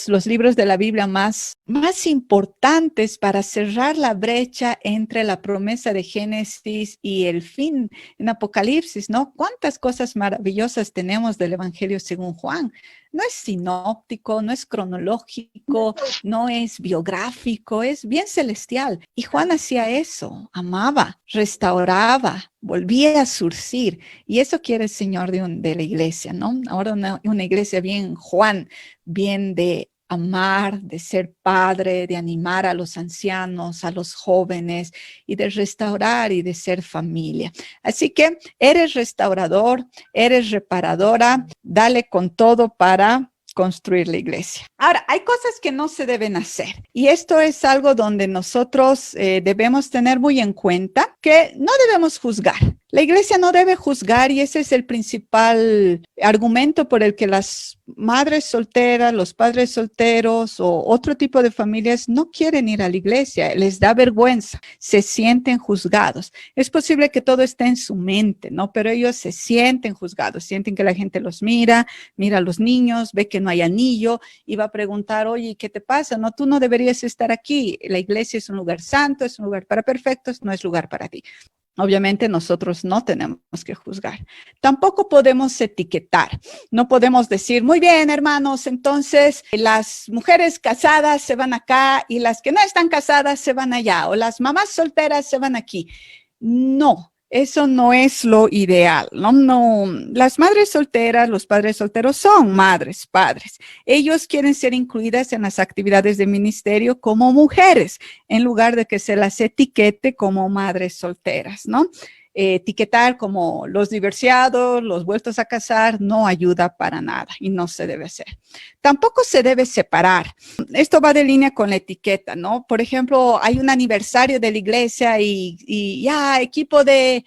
los libros de la Biblia más importantes para cerrar la brecha entre la promesa de Génesis y el fin en Apocalipsis, ¿no? ¿Cuántas cosas maravillosas tenemos del Evangelio según Juan? No es sinóptico, no es cronológico, no es biográfico, es bien celestial. Y Juan hacía eso, amaba, restauraba, volvía a surcir. Y eso quiere el Señor de la iglesia, ¿no? Ahora una iglesia bien Juan, bien de amar, de ser padre, de animar a los ancianos, a los jóvenes y de restaurar y de ser familia. Así que eres restaurador, eres reparadora, dale con todo para construir la iglesia. Ahora, hay cosas que no se deben hacer y esto es algo donde nosotros debemos tener muy en cuenta que no debemos juzgar. La iglesia no debe juzgar y ese es el principal argumento por el que las madres solteras, los padres solteros o otro tipo de familias no quieren ir a la iglesia, les da vergüenza, se sienten juzgados. Es posible que todo esté en su mente, ¿no? Pero ellos se sienten juzgados, sienten que la gente los mira a los niños, ve que no hay anillo y va a preguntar, oye, ¿qué te pasa? No, tú no deberías estar aquí. La iglesia es un lugar santo, es un lugar para perfectos, no es lugar para ti. Obviamente nosotros no tenemos que juzgar. Tampoco podemos etiquetar. No podemos decir, muy bien, hermanos, entonces las mujeres casadas se van acá y las que no están casadas se van allá, o las mamás solteras se van aquí. No. Eso no es lo ideal, ¿no? No, las madres solteras, los padres solteros son madres, padres. Ellos quieren ser incluidas en las actividades de ministerio como mujeres, en lugar de que se las etiquete como madres solteras, ¿no? Etiquetar como los divorciados, los vueltos a casar, no ayuda para nada y no se debe hacer. Tampoco se debe separar. Esto va de línea con la etiqueta, ¿no? Por ejemplo, hay un aniversario de la iglesia y ya, equipo de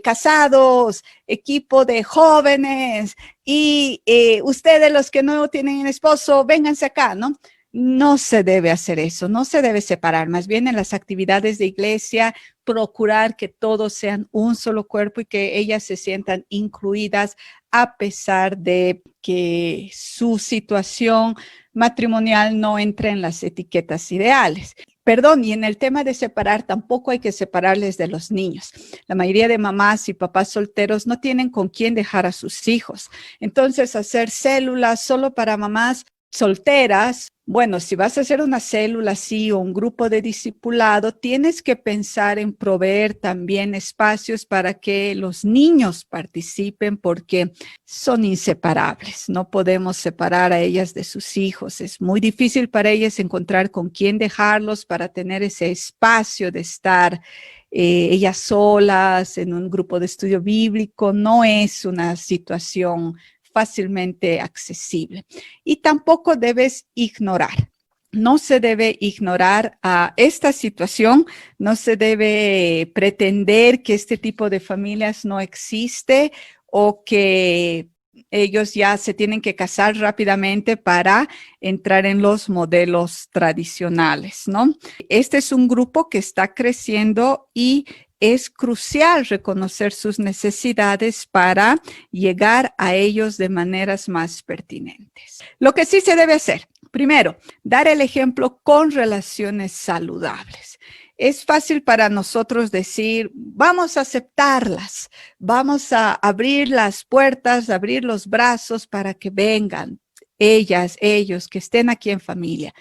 casados, equipo de jóvenes y ustedes los que no tienen esposo, vénganse acá, ¿no? No se debe hacer eso, no se debe separar. Más bien en las actividades de iglesia, procurar que todos sean un solo cuerpo y que ellas se sientan incluidas a pesar de que su situación matrimonial no entre en las etiquetas ideales. Perdón, y en el tema de separar, tampoco hay que separarles de los niños. La mayoría de mamás y papás solteros no tienen con quién dejar a sus hijos. Entonces, hacer células solo para mamás solteras, bueno, si vas a hacer una célula así o un grupo de discipulado, tienes que pensar en proveer también espacios para que los niños participen porque son inseparables. No podemos separar a ellas de sus hijos. Es muy difícil para ellas encontrar con quién dejarlos para tener ese espacio de estar ellas solas en un grupo de estudio bíblico. No es una situación fácilmente accesible. Y tampoco debes ignorar. No se debe ignorar a esta situación, no se debe pretender que este tipo de familias no existe o que ellos ya se tienen que casar rápidamente para entrar en los modelos tradicionales, ¿no? Este es un grupo que está creciendo y es crucial reconocer sus necesidades para llegar a ellos de maneras más pertinentes. Lo que sí se debe hacer, primero, dar el ejemplo con relaciones saludables. Es fácil para nosotros decir, vamos a aceptarlas, vamos a abrir las puertas, abrir los brazos para que vengan ellas, ellos, que estén aquí en familia.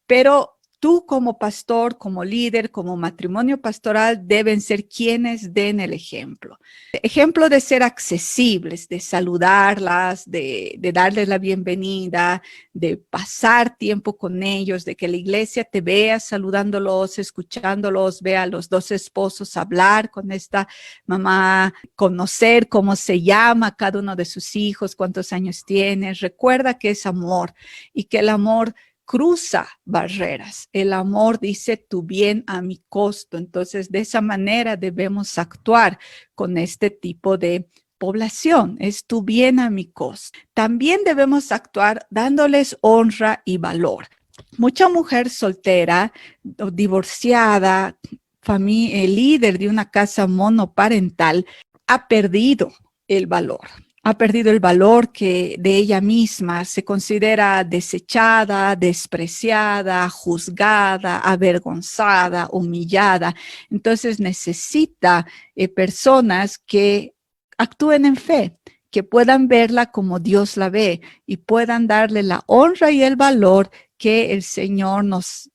Pero tú como pastor, como líder, como matrimonio pastoral, deben ser quienes den el ejemplo. Ejemplo de ser accesibles, de saludarlas, de darles la bienvenida, de pasar tiempo con ellos, de que la iglesia te vea saludándolos, escuchándolos, vea a los dos esposos hablar con esta mamá, conocer cómo se llama cada uno de sus hijos, cuántos años tiene. Recuerda que es amor y que el amor cruza barreras. El amor dice tu bien a mi costo. Entonces, de esa manera debemos actuar con este tipo de población. Es tu bien a mi costo. También debemos actuar dándoles honra y valor. mucha mujer soltera o divorciada, líder de una casa monoparental, ha perdido el valor. Ha perdido el valor que de ella misma se considera desechada, despreciada, juzgada, avergonzada, humillada. Entonces necesita personas que actúen en fe, que puedan verla como Dios la ve y puedan darle la honra y el valor que el Señor nos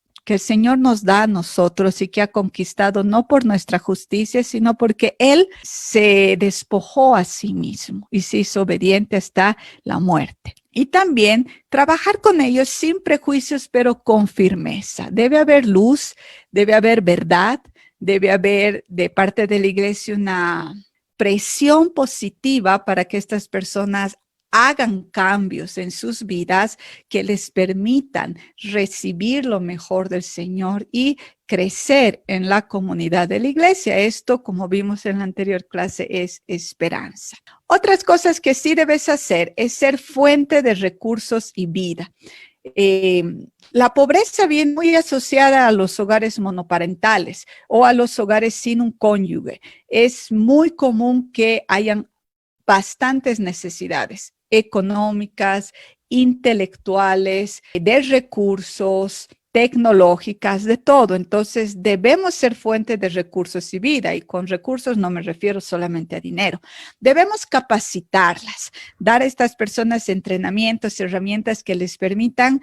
da a nosotros y que ha conquistado no por nuestra justicia, sino porque Él se despojó a sí mismo y se hizo obediente hasta la muerte. Y también trabajar con ellos sin prejuicios, pero con firmeza. Debe haber luz, debe haber verdad, debe haber de parte de la iglesia una presión positiva para que estas personas hagan cambios en sus vidas que les permitan recibir lo mejor del Señor y crecer en la comunidad de la iglesia. Esto, como vimos en la anterior clase, es esperanza. Otras cosas que sí debes hacer es ser fuente de recursos y vida. La pobreza viene muy asociada a los hogares monoparentales o a los hogares sin un cónyuge. Es muy común que hayan bastantes necesidades económicas, intelectuales, de recursos, tecnológicas, de todo. Entonces, debemos ser fuente de recursos y vida. Y con recursos no me refiero solamente a dinero. Debemos capacitarlas, dar a estas personas entrenamientos, herramientas que les permitan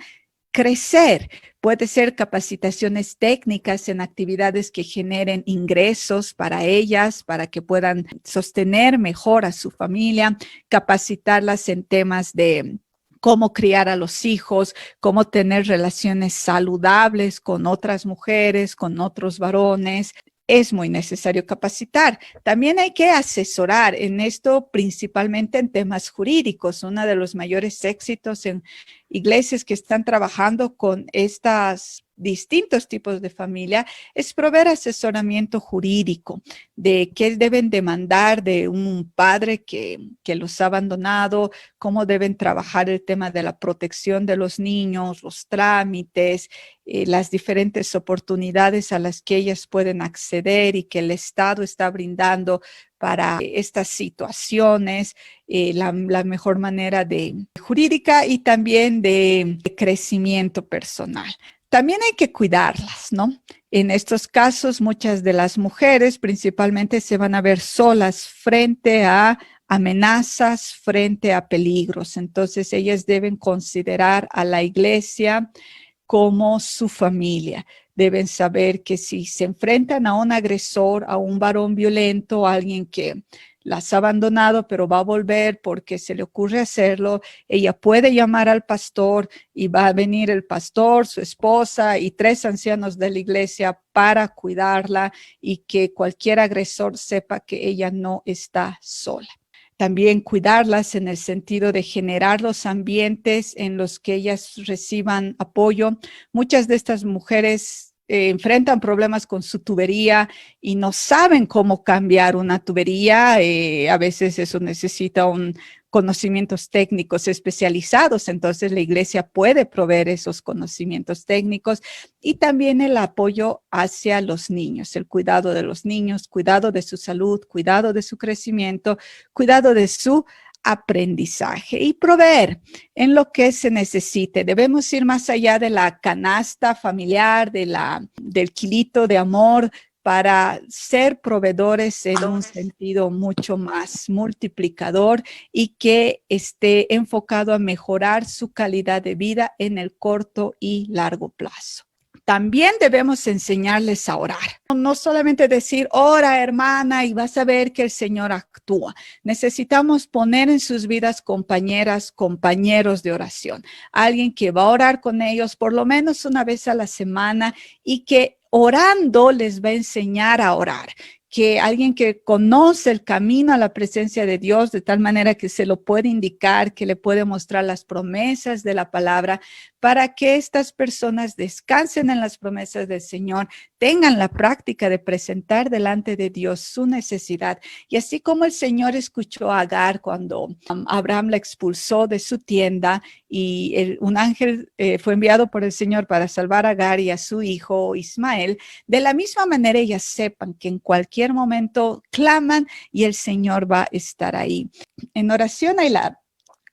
crecer. Puede ser capacitaciones técnicas en actividades que generen ingresos para ellas, para que puedan sostener mejor a su familia, capacitarlas en temas de cómo criar a los hijos, cómo tener relaciones saludables con otras mujeres, con otros varones. Es muy necesario capacitar. También hay que asesorar en esto, principalmente en temas jurídicos. Uno de los mayores éxitos en iglesias que están trabajando con estos distintos tipos de familia es proveer asesoramiento jurídico de qué deben demandar de un padre que los ha abandonado, cómo deben trabajar el tema de la protección de los niños, los trámites, las diferentes oportunidades a las que ellas pueden acceder y que el Estado está brindando para estas situaciones, la mejor manera de jurídica y también de crecimiento personal. También hay que cuidarlas, ¿no? En estos casos, muchas de las mujeres principalmente se van a ver solas frente a amenazas, frente a peligros. Entonces, ellas deben considerar a la iglesia como su familia. Deben saber que si se enfrentan a un agresor, a un varón violento, a alguien que las ha abandonado, pero va a volver porque se le ocurre hacerlo, ella puede llamar al pastor y va a venir el pastor, su esposa y 3 ancianos de la iglesia para cuidarla y que cualquier agresor sepa que ella no está sola. También cuidarlas en el sentido de generar los ambientes en los que ellas reciban apoyo. Muchas de estas mujeres enfrentan problemas con su tubería y no saben cómo cambiar una tubería. A veces eso necesita conocimientos técnicos especializados, entonces la iglesia puede proveer esos conocimientos técnicos y también el apoyo hacia los niños, el cuidado de los niños, cuidado de su salud, cuidado de su crecimiento, cuidado de su aprendizaje y proveer en lo que se necesite. Debemos ir más allá de la canasta familiar, del kilito de amor, para ser proveedores en un sentido mucho más multiplicador y que esté enfocado a mejorar su calidad de vida en el corto y largo plazo. También debemos enseñarles a orar. No solamente decir, ora hermana y vas a ver que el Señor actúa. Necesitamos poner en sus vidas compañeras, compañeros de oración. Alguien que va a orar con ellos por lo menos una vez a la semana y que orando les va a enseñar a orar. Que alguien que conoce el camino a la presencia de Dios de tal manera que se lo puede indicar, que le puede mostrar las promesas de la palabra para que estas personas descansen en las promesas del Señor, tengan la práctica de presentar delante de Dios su necesidad. Y así como el Señor escuchó a Agar cuando Abraham la expulsó de su tienda y un ángel fue enviado por el Señor para salvar a Agar y a su hijo Ismael, de la misma manera ellas sepan que en cualquier momento claman y el Señor va a estar ahí. En oración hay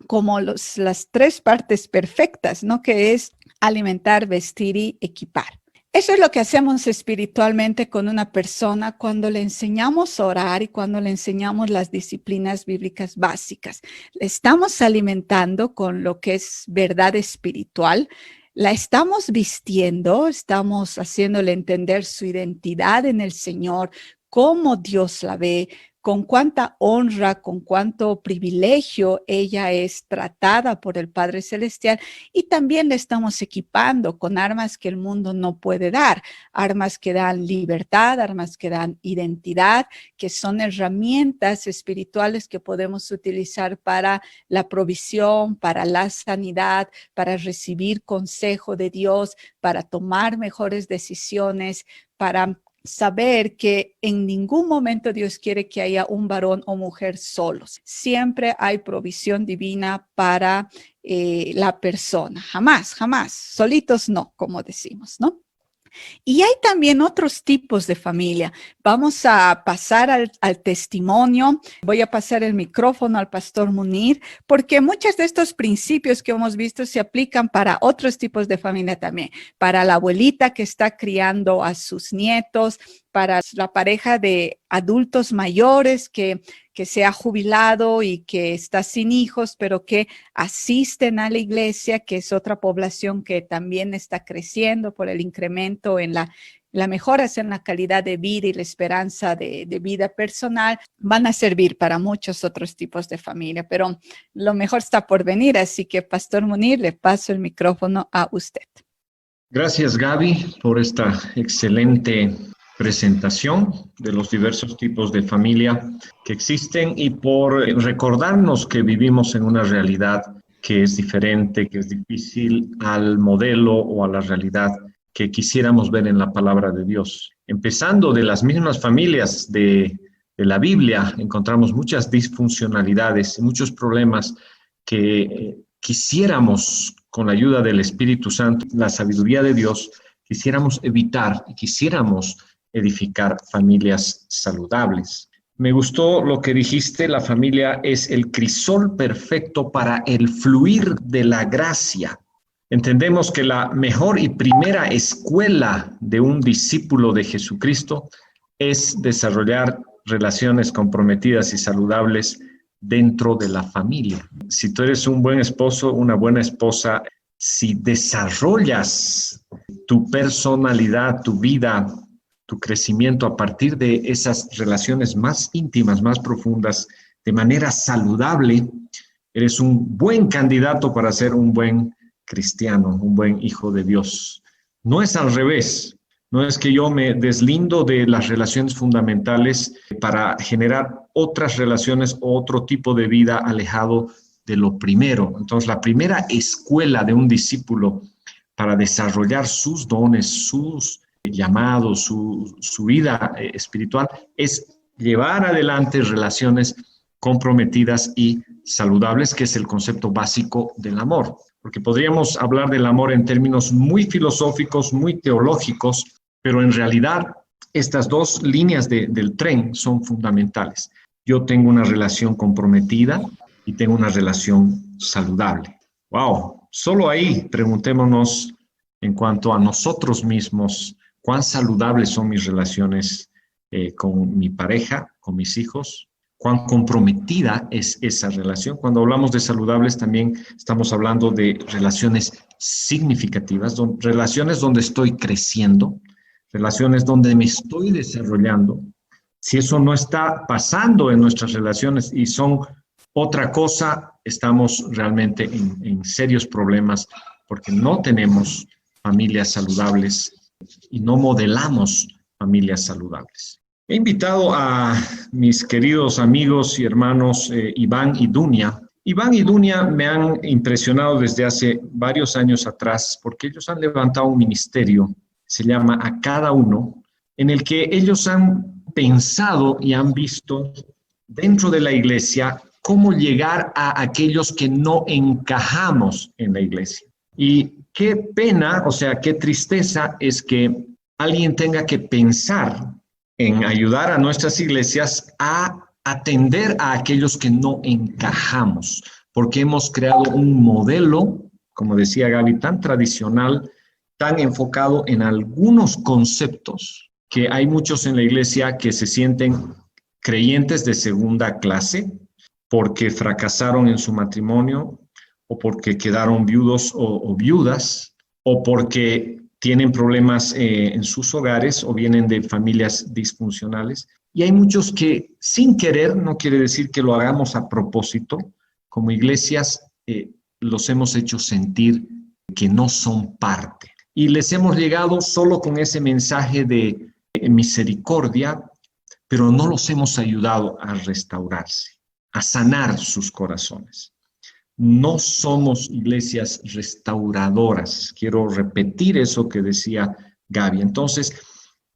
como las tres partes perfectas, ¿no? Que es alimentar, vestir y equipar. Eso es lo que hacemos espiritualmente con una persona cuando le enseñamos a orar y cuando le enseñamos las disciplinas bíblicas básicas. Le estamos alimentando con lo que es verdad espiritual, la estamos vistiendo, estamos haciéndole entender su identidad en el Señor, cómo Dios la ve, con cuánta honra, con cuánto privilegio ella es tratada por el Padre Celestial, y también le estamos equipando con armas que el mundo no puede dar, armas que dan libertad, armas que dan identidad, que son herramientas espirituales que podemos utilizar para la provisión, para la sanidad, para recibir consejo de Dios, para tomar mejores decisiones, para saber que en ningún momento Dios quiere que haya un varón o mujer solos. Siempre hay provisión divina para la persona. Jamás, jamás. Solitos no, como decimos, ¿no? Y hay también otros tipos de familia. Vamos a pasar al testimonio. Voy a pasar el micrófono al pastor Munir, porque muchos de estos principios que hemos visto se aplican para otros tipos de familia también. Para la abuelita que está criando a sus nietos, para la pareja de adultos mayores que se ha jubilado y que está sin hijos, pero que asisten a la iglesia, que es otra población que también está creciendo por el incremento en la mejoras en la calidad de vida y la esperanza de vida personal, van a servir para muchos otros tipos de familia, pero lo mejor está por venir, así que Pastor Munir, le paso el micrófono a usted. Gracias, Gaby, por esta excelente presentación de los diversos tipos de familia que existen y por recordarnos que vivimos en una realidad que es diferente, que es difícil al modelo o a la realidad que quisiéramos ver en la palabra de Dios. Empezando de las mismas familias de la Biblia, encontramos muchas disfuncionalidades y muchos problemas que quisiéramos, con la ayuda del Espíritu Santo, la sabiduría de Dios, quisiéramos evitar y quisiéramos edificar familias saludables. Me gustó lo que dijiste, la familia es el crisol perfecto para el fluir de la gracia. Entendemos que la mejor y primera escuela de un discípulo de Jesucristo es desarrollar relaciones comprometidas y saludables dentro de la familia. Si tú eres un buen esposo, una buena esposa, si desarrollas tu personalidad, tu vida, tu crecimiento a partir de esas relaciones más íntimas, más profundas, de manera saludable, eres un buen candidato para ser un buen cristiano, un buen hijo de Dios. No es al revés. No es que yo me deslindo de las relaciones fundamentales para generar otras relaciones o otro tipo de vida alejado de lo primero. Entonces, la primera escuela de un discípulo para desarrollar sus dones, sus llamados, su vida espiritual, es llevar adelante relaciones comprometidas y saludables, que es el concepto básico del amor. Porque podríamos hablar del amor en términos muy filosóficos, muy teológicos, pero en realidad estas dos líneas del tren son fundamentales. Yo tengo una relación comprometida y tengo una relación saludable. ¡Wow! Solo ahí preguntémonos en cuanto a nosotros mismos, cuán saludables son mis relaciones con mi pareja, con mis hijos, cuán comprometida es esa relación. Cuando hablamos de saludables también estamos hablando de relaciones significativas, relaciones donde estoy creciendo, relaciones donde me estoy desarrollando. Si eso no está pasando en nuestras relaciones y son otra cosa, estamos realmente en serios problemas porque no tenemos familias saludables y no modelamos familias saludables. He invitado a mis queridos amigos y hermanos Iván y Dunia Iván y Dunia me han impresionado desde hace varios años atrás porque ellos han levantado un ministerio, se llama A Cada Uno, en el que ellos han pensado y han visto dentro de la iglesia cómo llegar a aquellos que no encajamos en la iglesia. Y qué pena, o sea, qué tristeza es que alguien tenga que pensar en ayudar a nuestras iglesias a atender a aquellos que no encajamos, porque hemos creado un modelo, como decía Gaby, tan tradicional, tan enfocado en algunos conceptos, que hay muchos en la iglesia que se sienten creyentes de segunda clase porque fracasaron en su matrimonio o porque quedaron viudos o viudas o porque tienen problemas en sus hogares o vienen de familias disfuncionales. Y hay muchos que sin querer, no quiere decir que lo hagamos a propósito, como iglesias los hemos hecho sentir que no son parte. Y les hemos llegado solo con ese mensaje de misericordia, pero no los hemos ayudado a restaurarse, a sanar sus corazones. No somos iglesias restauradoras. Quiero repetir eso que decía Gaby. Entonces,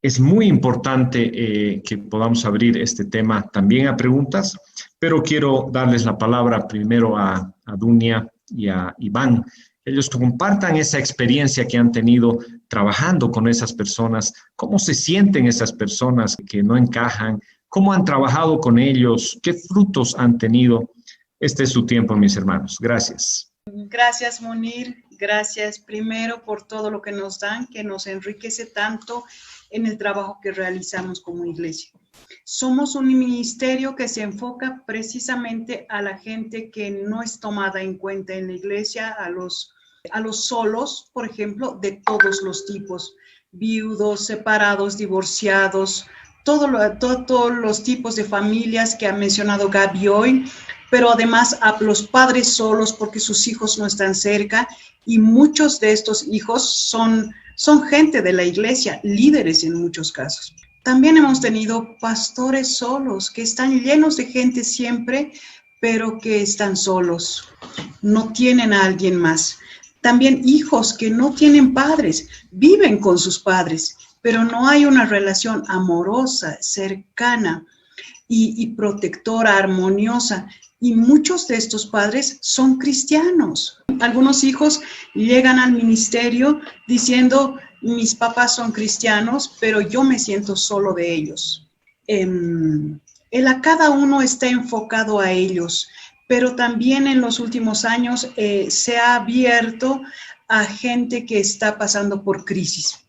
es muy importante que podamos abrir este tema también a preguntas, pero quiero darles la palabra primero a Dunia y a Iván. Ellos compartan esa experiencia que han tenido trabajando con esas personas, cómo se sienten esas personas que no encajan, cómo han trabajado con ellos, qué frutos han tenido. Este es su tiempo, mis hermanos. Gracias. Gracias, Munir. Gracias primero por todo lo que nos dan, que nos enriquece tanto en el trabajo que realizamos como iglesia. Somos un ministerio que se enfoca precisamente a la gente que no es tomada en cuenta en la iglesia, a los solos, por ejemplo, de todos los tipos, viudos, separados, divorciados, todos los tipos de familias que ha mencionado Gaby hoy, pero además a los padres solos porque sus hijos no están cerca y muchos de estos hijos son gente de la iglesia, líderes en muchos casos. También hemos tenido pastores solos que están llenos de gente siempre, pero que están solos, no tienen a alguien más. También hijos que no tienen padres, viven con sus padres, pero no hay una relación amorosa, cercana y protectora, armoniosa. Y muchos de estos padres son cristianos. Algunos hijos llegan al ministerio diciendo, mis papás son cristianos, pero yo me siento solo de ellos. El A Cada Uno está enfocado a ellos, pero también en los últimos años se ha abierto a gente que está pasando por crisis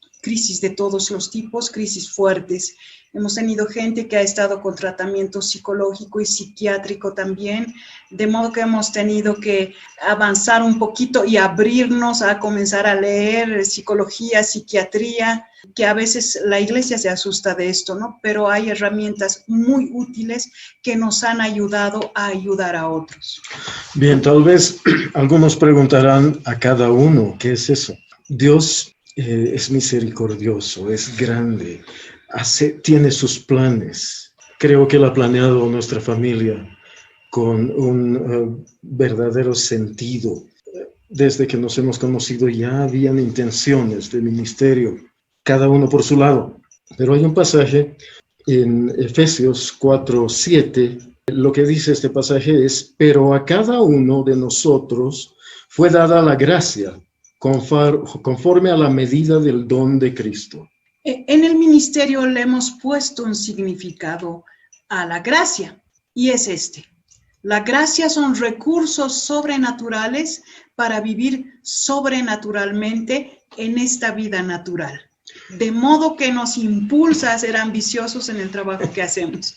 de todos los tipos, crisis fuertes. Hemos tenido gente que ha estado con tratamiento psicológico y psiquiátrico también, de modo que hemos tenido que avanzar un poquito y abrirnos a comenzar a leer psicología, psiquiatría, que a veces la iglesia se asusta de esto, ¿no? Pero hay herramientas muy útiles que nos han ayudado a ayudar a otros. Bien, tal vez algunos preguntarán a cada uno, ¿qué es eso? Dios es misericordioso, es grande. Tiene sus planes. Creo que Él ha planeado nuestra familia con un verdadero sentido. Desde que nos hemos conocido ya habían intenciones de ministerio, cada uno por su lado. Pero hay un pasaje en Efesios 4:7, lo que dice este pasaje es, pero a cada uno de nosotros fue dada la gracia conforme a la medida del don de Cristo. En el ministerio le hemos puesto un significado a la gracia y es este. La gracia son recursos sobrenaturales para vivir sobrenaturalmente en esta vida natural. De modo que nos impulsa a ser ambiciosos en el trabajo que hacemos.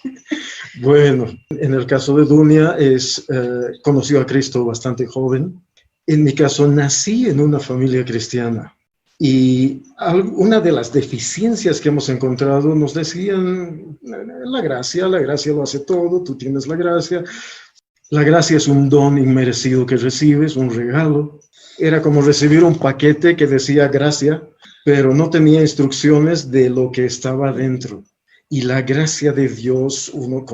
Bueno, en el caso de Dunia conoció a Cristo bastante joven. En mi caso nací en una familia cristiana. Y una de las deficiencias que hemos encontrado nos decían, la gracia lo hace todo, tú tienes la gracia. La gracia es un don inmerecido que recibes, un regalo. Era como recibir un paquete que decía gracia, pero no tenía instrucciones de lo que estaba dentro. Y la gracia de Dios, uno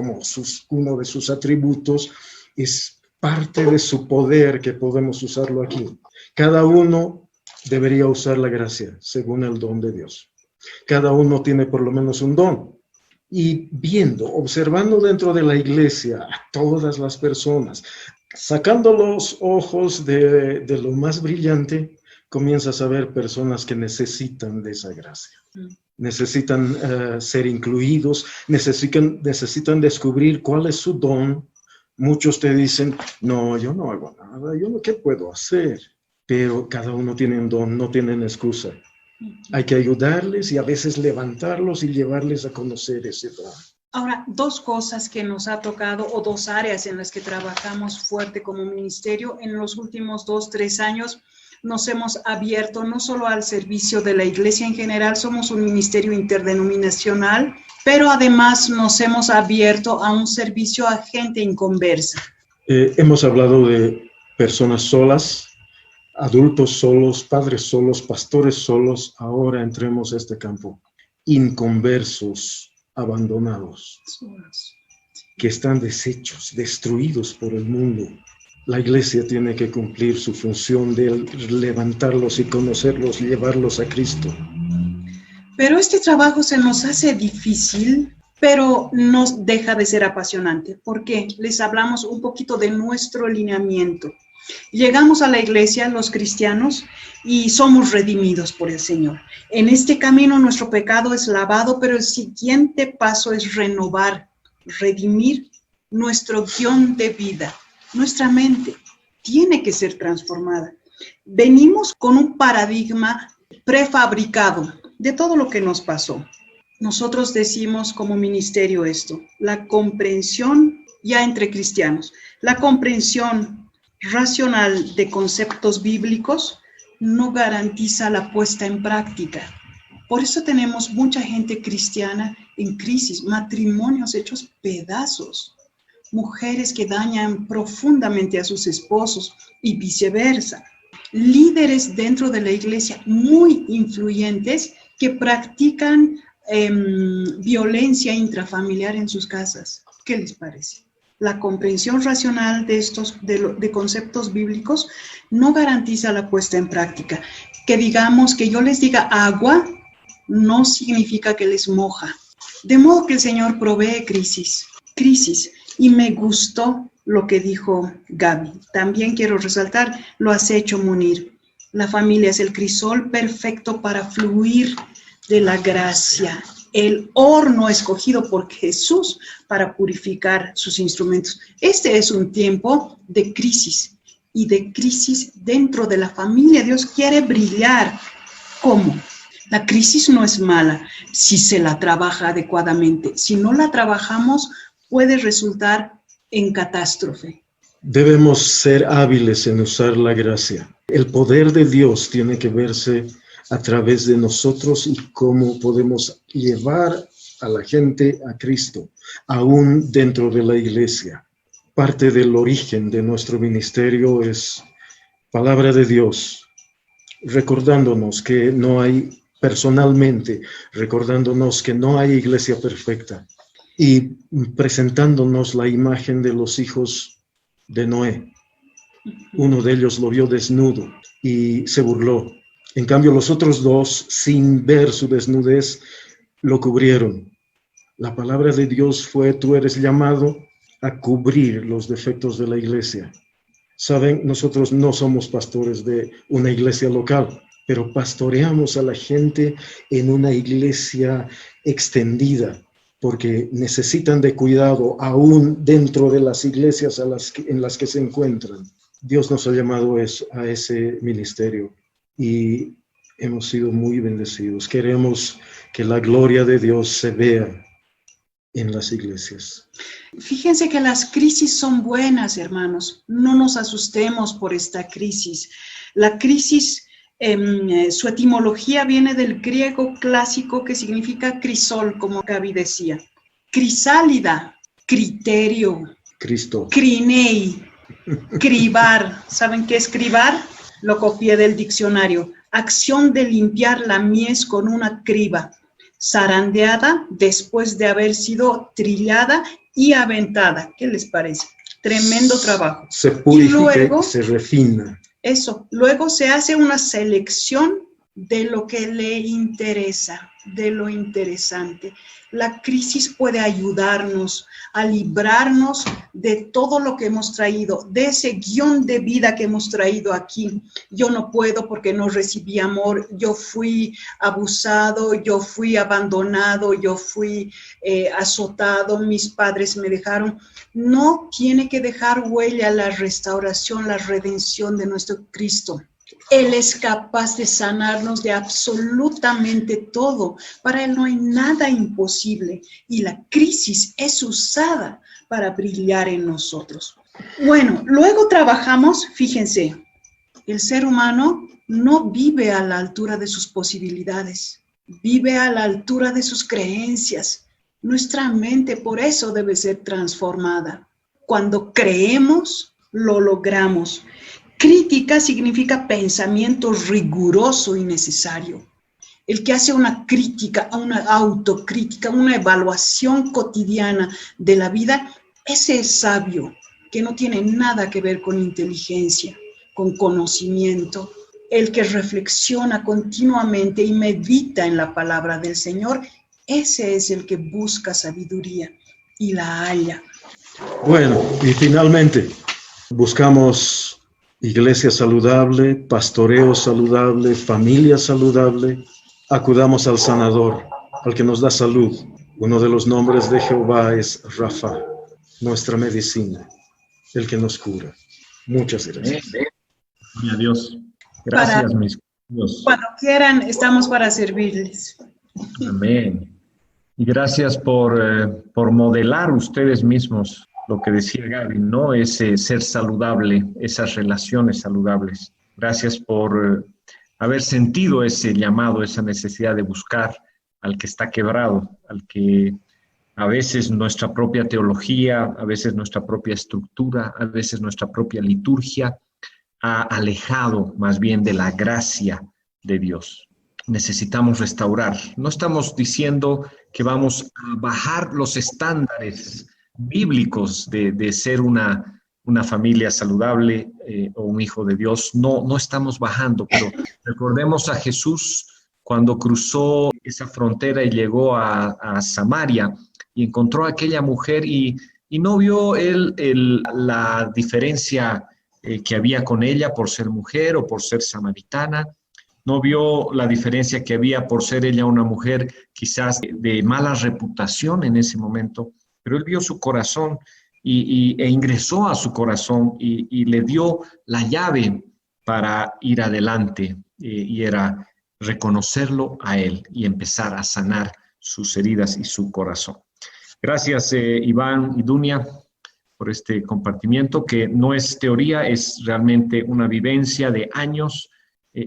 de sus atributos, es parte de su poder que podemos usarlo aquí. Cada uno debería usar la gracia según el don de Dios. Cada uno tiene por lo menos un don. Y observando dentro de la iglesia a todas las personas, sacando los ojos de lo más brillante, comienzas a ver personas que necesitan de esa gracia. Necesitan ser incluidos, necesitan descubrir cuál es su don. Muchos te dicen, no, yo no hago nada, ¿qué puedo hacer? Pero cada uno tiene un don, no tienen excusa. Hay que ayudarles y a veces levantarlos y llevarles a conocer ese don. Ahora, dos cosas que nos ha tocado, o dos áreas en las que trabajamos fuerte como ministerio. En los últimos 2-3 años nos hemos abierto no solo al servicio de la iglesia en general, somos un ministerio interdenominacional, pero además nos hemos abierto a un servicio a gente inconversa. Hemos hablado de personas solas, adultos solos, padres solos, pastores solos. Ahora entremos a este campo. Inconversos, abandonados, que están deshechos, destruidos por el mundo. La iglesia tiene que cumplir su función de levantarlos y conocerlos, llevarlos a Cristo. Pero este trabajo se nos hace difícil, pero no deja de ser apasionante. ¿Por qué? Les hablamos un poquito de nuestro lineamiento. Llegamos a la iglesia, los cristianos, y somos redimidos por el Señor. En este camino nuestro pecado es lavado, pero el siguiente paso es renovar, redimir nuestro guión de vida. Nuestra mente tiene que ser transformada. Venimos con un paradigma prefabricado de todo lo que nos pasó. Nosotros decimos como ministerio esto, la comprensión ya entre cristianos, la comprensión racional de conceptos bíblicos no garantiza la puesta en práctica. Por eso tenemos mucha gente cristiana en crisis, matrimonios hechos pedazos, mujeres que dañan profundamente a sus esposos y viceversa, líderes dentro de la iglesia muy influyentes que practican violencia intrafamiliar en sus casas. ¿Qué les parece? La comprensión racional de conceptos bíblicos no garantiza la puesta en práctica. Que digamos que yo les diga agua no significa que les moja. De modo que el Señor provee crisis. Y me gustó lo que dijo Gaby. También quiero resaltar, lo has hecho, Munir. La familia es el crisol perfecto para fluir de la gracia, el horno escogido por Jesús para purificar sus instrumentos. Este es un tiempo de crisis, y de crisis dentro de la familia. Dios quiere brillar. ¿Cómo? La crisis no es mala si se la trabaja adecuadamente. Si no la trabajamos, puede resultar en catástrofe. Debemos ser hábiles en usar la gracia. El poder de Dios tiene que verse a través de nosotros y cómo podemos llevar a la gente a Cristo, aún dentro de la iglesia. Parte del origen de nuestro ministerio es palabra de Dios, recordándonos que no hay, personalmente, recordándonos que no hay iglesia perfecta y presentándonos la imagen de los hijos de Noé. Uno de ellos lo vio desnudo y se burló. En cambio, los otros dos, sin ver su desnudez, lo cubrieron. La palabra de Dios fue: tú eres llamado a cubrir los defectos de la iglesia. Saben, nosotros no somos pastores de una iglesia local, pero pastoreamos a la gente en una iglesia extendida, porque necesitan de cuidado aún dentro de las iglesias en las que se encuentran. Dios nos ha llamado a ese ministerio y hemos sido muy bendecidos. Queremos que la gloria de Dios se vea en las iglesias. Fíjense que las crisis son buenas, hermanos. No nos asustemos por esta crisis. La crisis, su etimología viene del griego clásico que significa crisol, como Gaby decía. Crisálida, criterio. Cristo. Crinei, cribar. ¿Saben qué es cribar? Lo copié del diccionario. Acción de limpiar la mies con una criba, zarandeada después de haber sido trillada y aventada. ¿Qué les parece? Tremendo trabajo. Se purifica, luego, se refina. Eso, luego se hace una selección de lo que le interesa, de lo interesante. La crisis puede ayudarnos a librarnos de todo lo que hemos traído, de ese guión de vida que hemos traído aquí. Yo no puedo porque no recibí amor, yo fui abusado, yo fui abandonado, yo fui azotado, mis padres me dejaron. No tiene que dejar huella la restauración, la redención de nuestro Cristo. Él es capaz de sanarnos de absolutamente todo. Para Él no hay nada imposible y la crisis es usada para brillar en nosotros. Bueno, luego trabajamos, fíjense, el ser humano no vive a la altura de sus posibilidades, vive a la altura de sus creencias. Nuestra mente por eso debe ser transformada. Cuando creemos, lo logramos. Crítica significa pensamiento riguroso y necesario. El que hace una crítica, una autocrítica, una evaluación cotidiana de la vida, ese es sabio, que no tiene nada que ver con inteligencia, con conocimiento. El que reflexiona continuamente y medita en la palabra del Señor, ese es el que busca sabiduría y la halla. Bueno, y finalmente buscamos iglesia saludable, pastoreo saludable, familia saludable. Acudamos al sanador, al que nos da salud. Uno de los nombres de Jehová es Rafa, nuestra medicina, el que nos cura. Muchas gracias. Gloria a Dios. Gracias, mis queridos. Cuando quieran, estamos para servirles. Amén. Y gracias por modelar ustedes mismos lo que decía Gaby, ¿no? Ese ser saludable, esas relaciones saludables. Gracias por haber sentido ese llamado, esa necesidad de buscar al que está quebrado, al que a veces nuestra propia teología, a veces nuestra propia estructura, a veces nuestra propia liturgia ha alejado más bien de la gracia de Dios. Necesitamos restaurar. No estamos diciendo que vamos a bajar los estándares bíblicos de ser una familia saludable o un hijo de Dios. No estamos bajando, pero recordemos a Jesús cuando cruzó esa frontera y llegó a Samaria y encontró a aquella mujer y no vio él la diferencia que había con ella por ser mujer o por ser samaritana. No vio la diferencia que había por ser ella una mujer quizás de mala reputación en ese momento, pero él vio su corazón e ingresó a su corazón y le dio la llave para ir adelante y era reconocerlo a él y empezar a sanar sus heridas y su corazón. Gracias, Iván y Dunia, por este compartimiento que no es teoría, es realmente una vivencia de años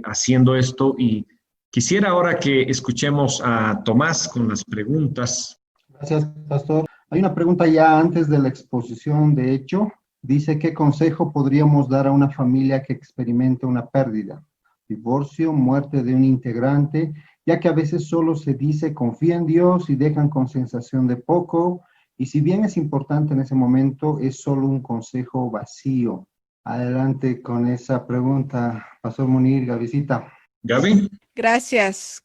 haciendo esto. Y quisiera ahora que escuchemos a Tomás con las preguntas. Gracias, pastor. Hay una pregunta ya antes de la exposición, de hecho. Dice, ¿qué consejo podríamos dar a una familia que experimenta una pérdida? Divorcio, muerte de un integrante, ya que a veces solo se dice confía en Dios y dejan con sensación de poco, y si bien es importante en ese momento, es solo un consejo vacío. Adelante con esa pregunta, Pastor Munir, Gabycita. Gaby. Gracias,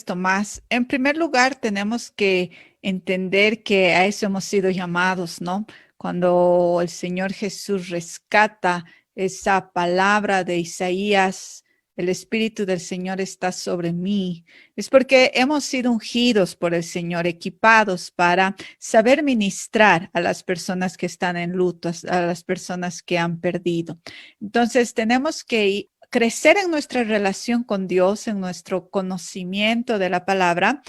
Tomás. En primer lugar, tenemos que entender que a eso hemos sido llamados, ¿no? Cuando el Señor Jesús rescata esa palabra de Isaías, el Espíritu del Señor está sobre mí, es porque hemos sido ungidos por el Señor, equipados para saber ministrar a las personas que están en luto, a las personas que han perdido. Entonces, tenemos que crecer en nuestra relación con Dios, en nuestro conocimiento de la palabra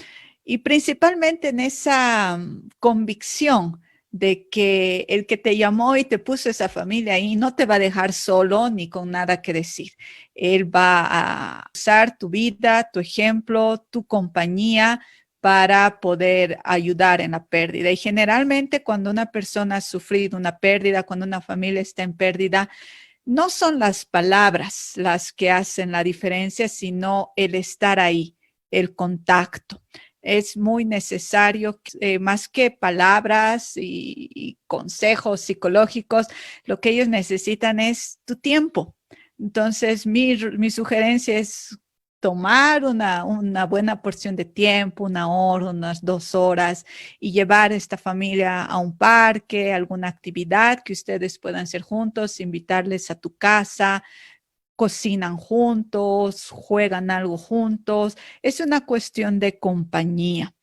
y principalmente en esa convicción de que el que te llamó y te puso esa familia ahí no te va a dejar solo ni con nada que decir. Él va a usar tu vida, tu ejemplo, tu compañía para poder ayudar en la pérdida. Y generalmente cuando una persona ha sufrido una pérdida, cuando una familia está en pérdida, no son las palabras las que hacen la diferencia, sino el estar ahí, el contacto. Es muy necesario, más que palabras y consejos psicológicos, lo que ellos necesitan es tu tiempo. Entonces, mi sugerencia es tomar una buena porción de tiempo, 1 hora, unas 2 horas, y llevar a esta familia a un parque, alguna actividad que ustedes puedan hacer juntos, invitarles a tu casa, cocinan juntos, juegan algo juntos. Es una cuestión de compañía.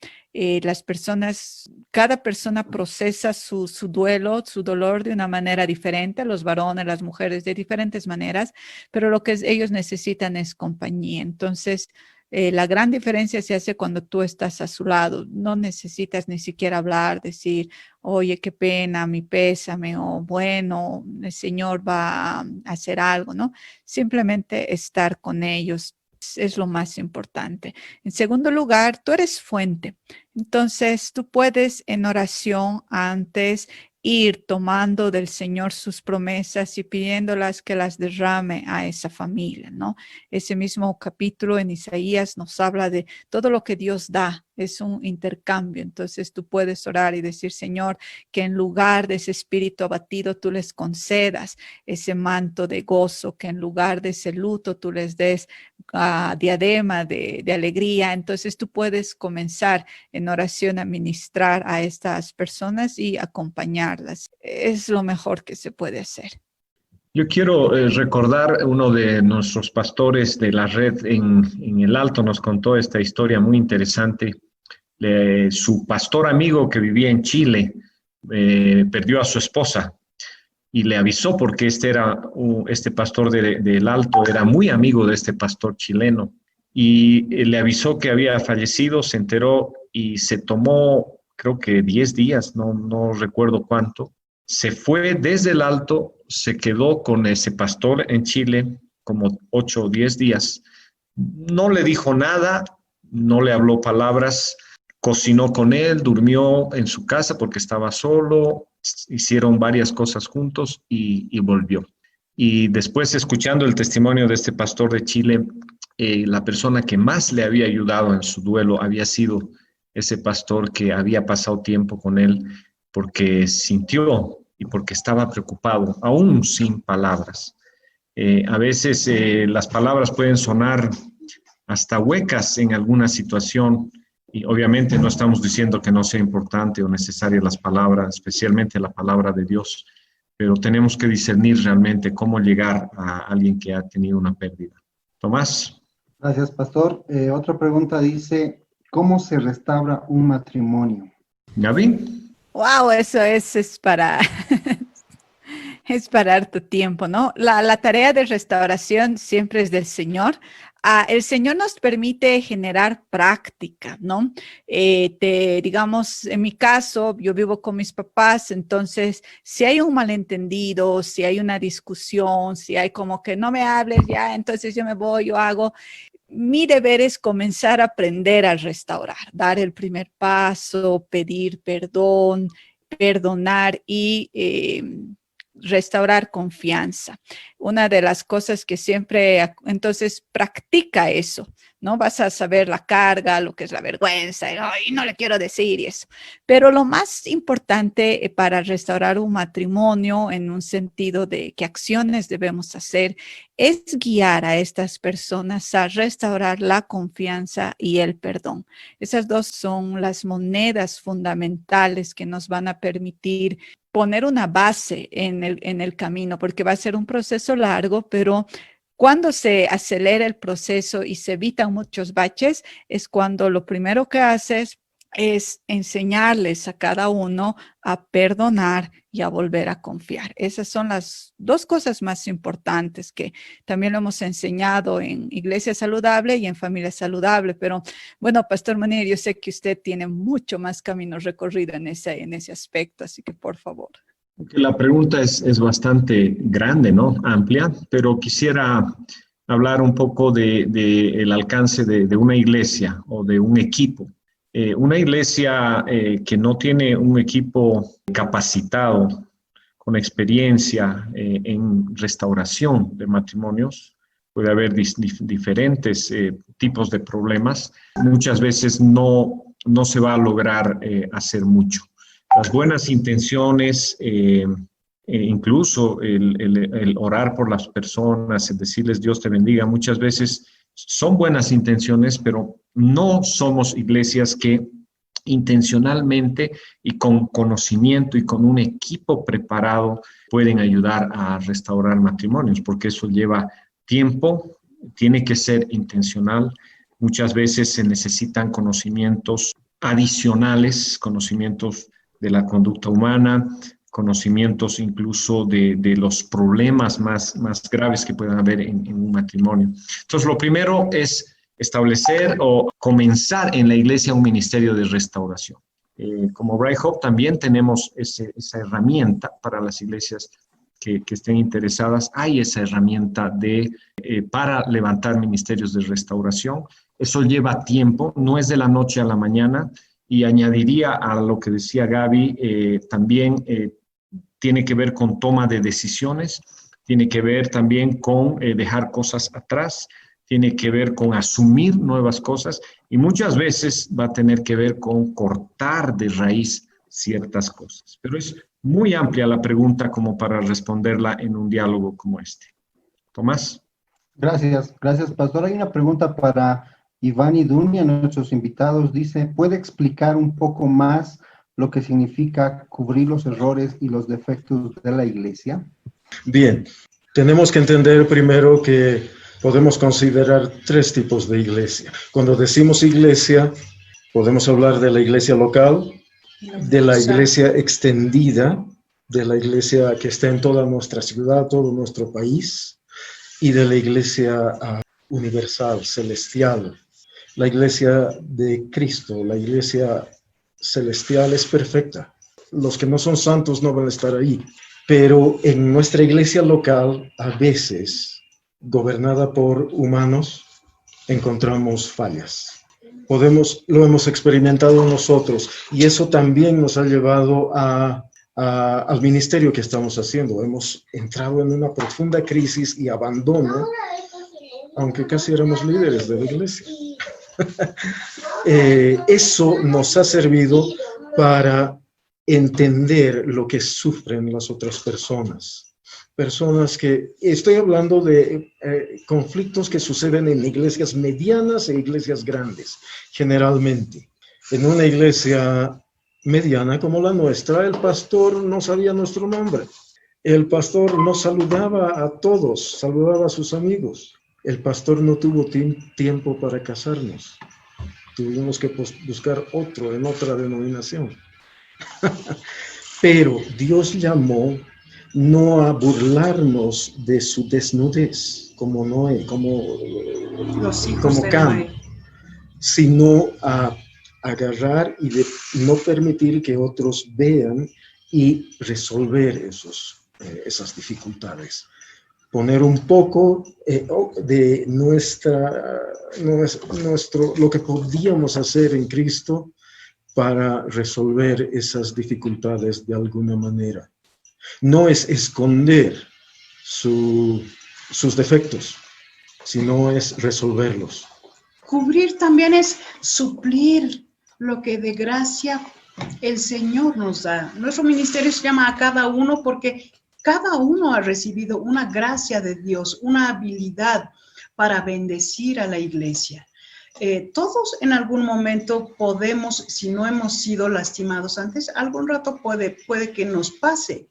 Cada persona procesa su duelo, su dolor de una manera diferente, los varones, las mujeres de diferentes maneras, pero lo que ellos necesitan es compañía. Entonces, la gran diferencia se hace cuando tú estás a su lado. No necesitas ni siquiera hablar, decir, oye, qué pena, mi pésame, o bueno, el Señor va a hacer algo, ¿no? Simplemente estar con ellos es lo más importante. En segundo lugar, tú eres fuente. Entonces, tú puedes en oración antes ir tomando del Señor sus promesas y pidiéndolas que las derrame a esa familia, ¿no? Ese mismo capítulo en Isaías nos habla de todo lo que Dios da, es un intercambio. Entonces tú puedes orar y decir, Señor, que en lugar de ese espíritu abatido tú les concedas ese manto de gozo, que en lugar de ese luto tú les des diadema de alegría. Entonces tú puedes comenzar en oración a ministrar a estas personas y acompañarlas. Es lo mejor que se puede hacer. Yo quiero recordar, uno de nuestros pastores de la red en el Alto nos contó esta historia muy interesante. Su pastor amigo que vivía en Chile perdió a su esposa y le avisó porque este pastor del Alto era muy amigo de este pastor chileno y le avisó que había fallecido, se enteró y se tomó, creo que 10 días, no recuerdo cuánto. Se fue desde el Alto, se quedó con ese pastor en Chile como 8 o 10 días. No le dijo nada, no le habló palabras, cocinó con él, durmió en su casa porque estaba solo, hicieron varias cosas juntos y volvió. Y después, escuchando el testimonio de este pastor de Chile, la persona que más le había ayudado en su duelo había sido ese pastor que había pasado tiempo con él porque sintió y porque estaba preocupado, aún sin palabras. A veces las palabras pueden sonar hasta huecas en alguna situación y obviamente no estamos diciendo que no sea importante o necesaria las palabras, especialmente la palabra de Dios, pero tenemos que discernir realmente cómo llegar a alguien que ha tenido una pérdida. Tomás. Gracias, pastor. Otra pregunta dice, ¿cómo se restaura un matrimonio? Gaby. Wow, eso es para, es para harto tiempo, ¿no? La tarea de restauración siempre es del Señor. El Señor nos permite generar práctica, ¿no? Digamos, en mi caso, yo vivo con mis papás, entonces, si hay un malentendido, si hay una discusión, si hay como que no me hables ya, entonces yo me voy, yo hago. Mi deber es comenzar a aprender a restaurar, dar el primer paso, pedir perdón, perdonar y restaurar confianza. Una de las cosas que siempre, entonces practica eso, ¿no? Vas a saber la carga, lo que es la vergüenza, y no le quiero decir eso. Pero lo más importante para restaurar un matrimonio en un sentido de qué acciones debemos hacer es guiar a estas personas a restaurar la confianza y el perdón. Esas dos son las monedas fundamentales que nos van a permitir poner una base en el camino, porque va a ser un proceso largo, pero cuando se acelera el proceso y se evitan muchos baches, es cuando lo primero que haces es enseñarles a cada uno a perdonar y a volver a confiar. Esas son las dos cosas más importantes que también lo hemos enseñado en Iglesia Saludable y en Familia Saludable. Pero bueno, Pastor Munir, yo sé que usted tiene mucho más camino recorrido en ese aspecto, así que por favor. La pregunta es bastante grande, ¿no? Amplia, pero quisiera hablar un poco del alcance de una iglesia o de un equipo. Una iglesia que no tiene un equipo capacitado, con experiencia en restauración de matrimonios, puede haber diferentes tipos de problemas. Muchas veces no no se va a lograr hacer mucho. Las buenas intenciones, incluso el orar por las personas, el decirles Dios te bendiga, muchas veces son buenas intenciones, pero no somos iglesias que intencionalmente y con conocimiento y con un equipo preparado pueden ayudar a restaurar matrimonios, porque eso lleva tiempo, tiene que ser intencional. Muchas veces se necesitan conocimientos adicionales, conocimientos de la conducta humana, conocimientos incluso de los problemas más graves que puedan haber en un matrimonio. Entonces, lo primero es establecer o comenzar en la iglesia un ministerio de restauración. Como Bright Hope también tenemos esa herramienta para las iglesias que estén interesadas. Hay esa herramienta para levantar ministerios de restauración. Eso lleva tiempo, no es de la noche a la mañana. Y añadiría a lo que decía Gaby, también tiene que ver con toma de decisiones, tiene que ver también con dejar cosas atrás, tiene que ver con asumir nuevas cosas y muchas veces va a tener que ver con cortar de raíz ciertas cosas. Pero es muy amplia la pregunta como para responderla en un diálogo como este. Tomás. Gracias, pastor. Hay una pregunta para Iván y Dunia, nuestros invitados. Dice, ¿puede explicar un poco más lo que significa cubrir los errores y los defectos de la iglesia? Bien, tenemos que entender primero que podemos considerar 3 tipos de iglesia. Cuando decimos iglesia, podemos hablar de la iglesia local, de la iglesia extendida, de la iglesia que está en toda nuestra ciudad, todo nuestro país, y de la iglesia universal, celestial. La iglesia de Cristo, la iglesia celestial es perfecta. Los que no son santos no van a estar ahí. Pero en nuestra iglesia local, a veces, gobernada por humanos, encontramos fallas. Lo hemos experimentado nosotros y eso también nos ha llevado al ministerio que estamos haciendo. Hemos entrado en una profunda crisis y abandono, aunque casi éramos líderes de la iglesia. Eso nos ha servido para entender lo que sufren las otras personas. Personas que, estoy hablando de conflictos que suceden en iglesias medianas e iglesias grandes, generalmente. En una iglesia mediana como la nuestra, el pastor no sabía nuestro nombre. El pastor no saludaba a todos, saludaba a sus amigos. El pastor no tuvo tiempo para casarnos. Tuvimos que buscar otro en otra denominación. Pero Dios llamó no a burlarnos de su desnudez, como Noé, como Cam, sino a agarrar y de no permitir que otros vean y resolver esas dificultades. Poner un poco de lo que podíamos hacer en Cristo para resolver esas dificultades de alguna manera. No es esconder sus defectos, sino es resolverlos. Cubrir también es suplir lo que de gracia el Señor nos da. Nuestro ministerio se llama a cada uno porque cada uno ha recibido una gracia de Dios, una habilidad para bendecir a la iglesia. Todos en algún momento podemos, si no hemos sido lastimados antes, algún rato puede que nos pase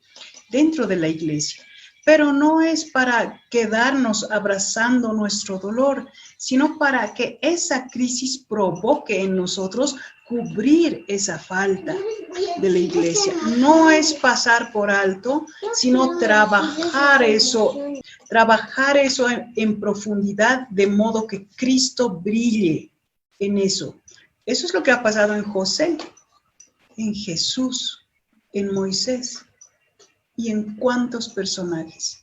dentro de la iglesia. Pero no es para quedarnos abrazando nuestro dolor, sino para que esa crisis provoque en nosotros cubrir esa falta de la iglesia. No es pasar por alto, sino trabajar eso en profundidad, de modo que Cristo brille en eso. Eso es lo que ha pasado en José, en Jesús, en Moisés y en cuántos personajes.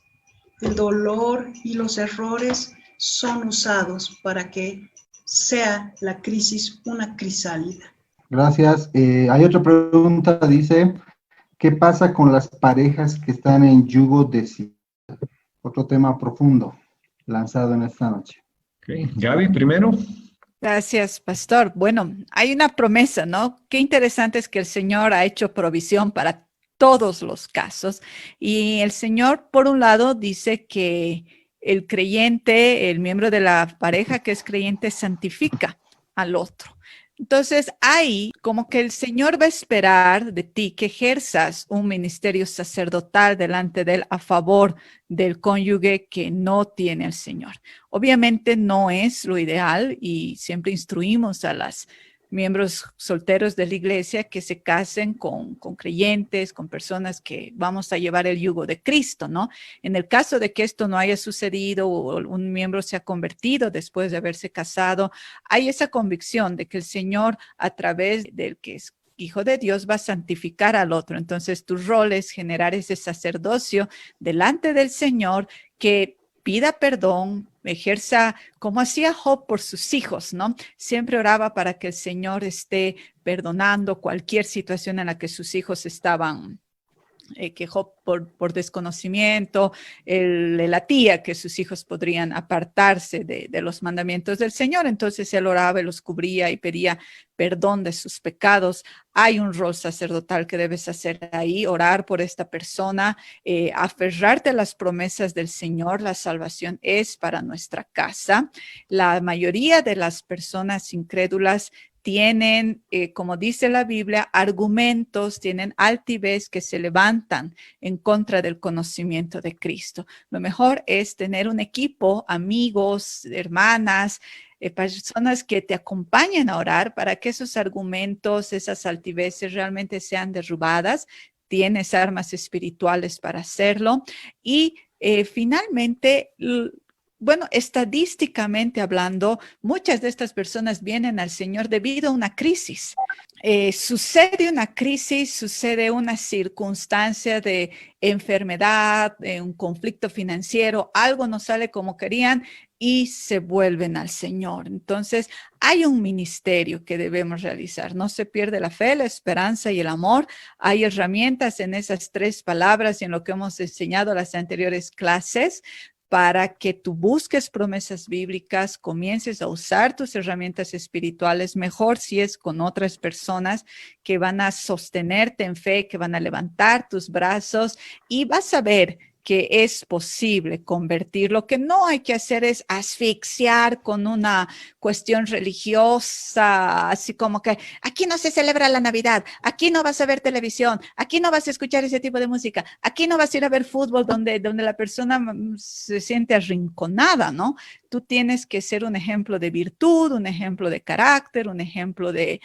El dolor y los errores son usados para que sea la crisis una crisálida. Gracias. Hay otra pregunta, dice, ¿qué pasa con las parejas que están en yugo desigual? Otro tema profundo lanzado en esta noche. Okay. Gaby, primero. Gracias, pastor. Bueno, hay una promesa, ¿no? Qué interesante es que el Señor ha hecho provisión para todos los casos. Y el Señor, por un lado, dice que el creyente, el miembro de la pareja que es creyente, santifica al otro. Entonces, ahí como que el Señor va a esperar de ti que ejerzas un ministerio sacerdotal delante de Él a favor del cónyuge que no tiene al Señor. Obviamente no es lo ideal y siempre instruimos a las miembros solteros de la iglesia que se casen con creyentes, con personas que vamos a llevar el yugo de Cristo, ¿no? En el caso de que esto no haya sucedido o un miembro se ha convertido después de haberse casado, hay esa convicción de que el Señor, a través del que es Hijo de Dios, va a santificar al otro. Entonces, tu rol es generar ese sacerdocio delante del Señor que pida perdón, ejerza como hacía Job por sus hijos, ¿no? Siempre oraba para que el Señor esté perdonando cualquier situación en la que sus hijos estaban que Job por desconocimiento, la tía que sus hijos podrían apartarse de los mandamientos del Señor. Entonces él oraba y los cubría y pedía perdón de sus pecados. Hay un rol sacerdotal que debes hacer ahí, orar por esta persona, aferrarte a las promesas del Señor. La salvación es para nuestra casa. La mayoría de las personas incrédulas tienen, como dice la Biblia, argumentos, tienen altivez que se levantan en contra del conocimiento de Cristo. Lo mejor es tener un equipo, amigos, hermanas, personas que te acompañen a orar para que esos argumentos, esas altiveces realmente sean derrubadas. Tienes armas espirituales para hacerlo. Y finalmente, bueno, estadísticamente hablando, muchas de estas personas vienen al Señor debido a una crisis. Sucede una crisis, sucede una circunstancia de enfermedad, un conflicto financiero, algo no sale como querían y se vuelven al Señor. Entonces, hay un ministerio que debemos realizar. No se pierde la fe, la esperanza y el amor. Hay herramientas en esas tres palabras y en lo que hemos enseñado las anteriores clases, para que tú busques promesas bíblicas, comiences a usar tus herramientas espirituales, mejor si es con otras personas que van a sostenerte en fe, que van a levantar tus brazos y vas a ver que es posible convertir. Lo que no hay que hacer es asfixiar con una cuestión religiosa, así como que aquí no se celebra la Navidad, aquí no vas a ver televisión, aquí no vas a escuchar ese tipo de música, aquí no vas a ir a ver fútbol donde la persona se siente arrinconada, ¿no? Tú tienes que ser un ejemplo de virtud, un ejemplo de carácter, un ejemplo de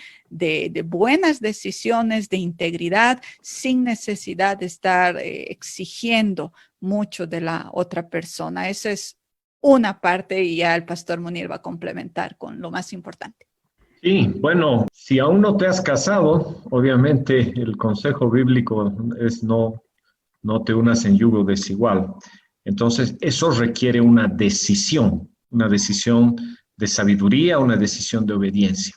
buenas decisiones, de integridad, sin necesidad de estar exigiendo mucho de la otra persona. Esa es una parte y ya el pastor Munir va a complementar con lo más importante. Sí, bueno, si aún no te has casado, obviamente el consejo bíblico es no te unas en yugo desigual. Entonces, eso requiere una decisión de sabiduría, una decisión de obediencia.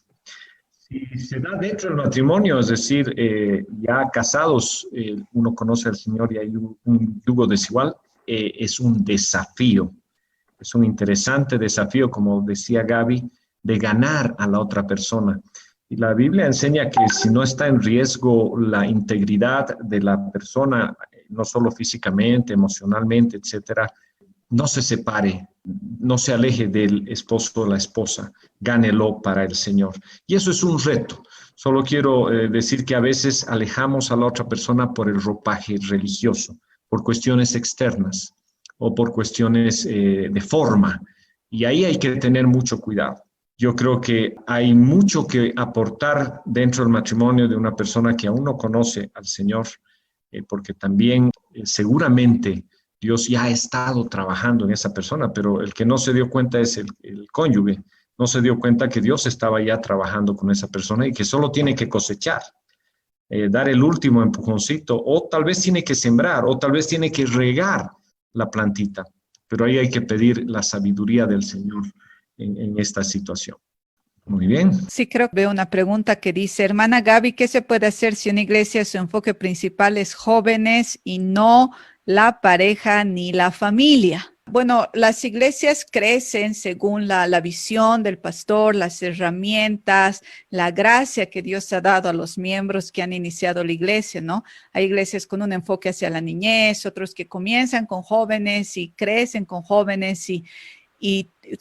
Si se da dentro del matrimonio, es decir, ya casados, uno conoce al Señor y hay un yugo desigual, es un desafío. Es un interesante desafío, como decía Gaby, de ganar a la otra persona. Y la Biblia enseña que si no está en riesgo la integridad de la persona, no solo físicamente, emocionalmente, etcétera, no se separe, no se aleje del esposo o la esposa, gánelo para el Señor. Y eso es un reto. Solo quiero decir que a veces alejamos a la otra persona por el ropaje religioso, por cuestiones externas o por cuestiones de forma. Y ahí hay que tener mucho cuidado. Yo creo que hay mucho que aportar dentro del matrimonio de una persona que aún no conoce al Señor, porque también seguramente Dios ya ha estado trabajando en esa persona, pero el que no se dio cuenta es el cónyuge. No se dio cuenta que Dios estaba ya trabajando con esa persona y que solo tiene que cosechar, dar el último empujoncito, o tal vez tiene que sembrar, o tal vez tiene que regar la plantita. Pero ahí hay que pedir la sabiduría del Señor en esta situación. Muy bien. Sí, creo que veo una pregunta que dice, hermana Gaby, ¿qué se puede hacer si una iglesia su enfoque principal es jóvenes y no la pareja ni la familia? Bueno, las iglesias crecen según la visión del pastor, las herramientas, la gracia que Dios ha dado a los miembros que han iniciado la iglesia, ¿no? Hay iglesias con un enfoque hacia la niñez, otros que comienzan con jóvenes y crecen con jóvenes y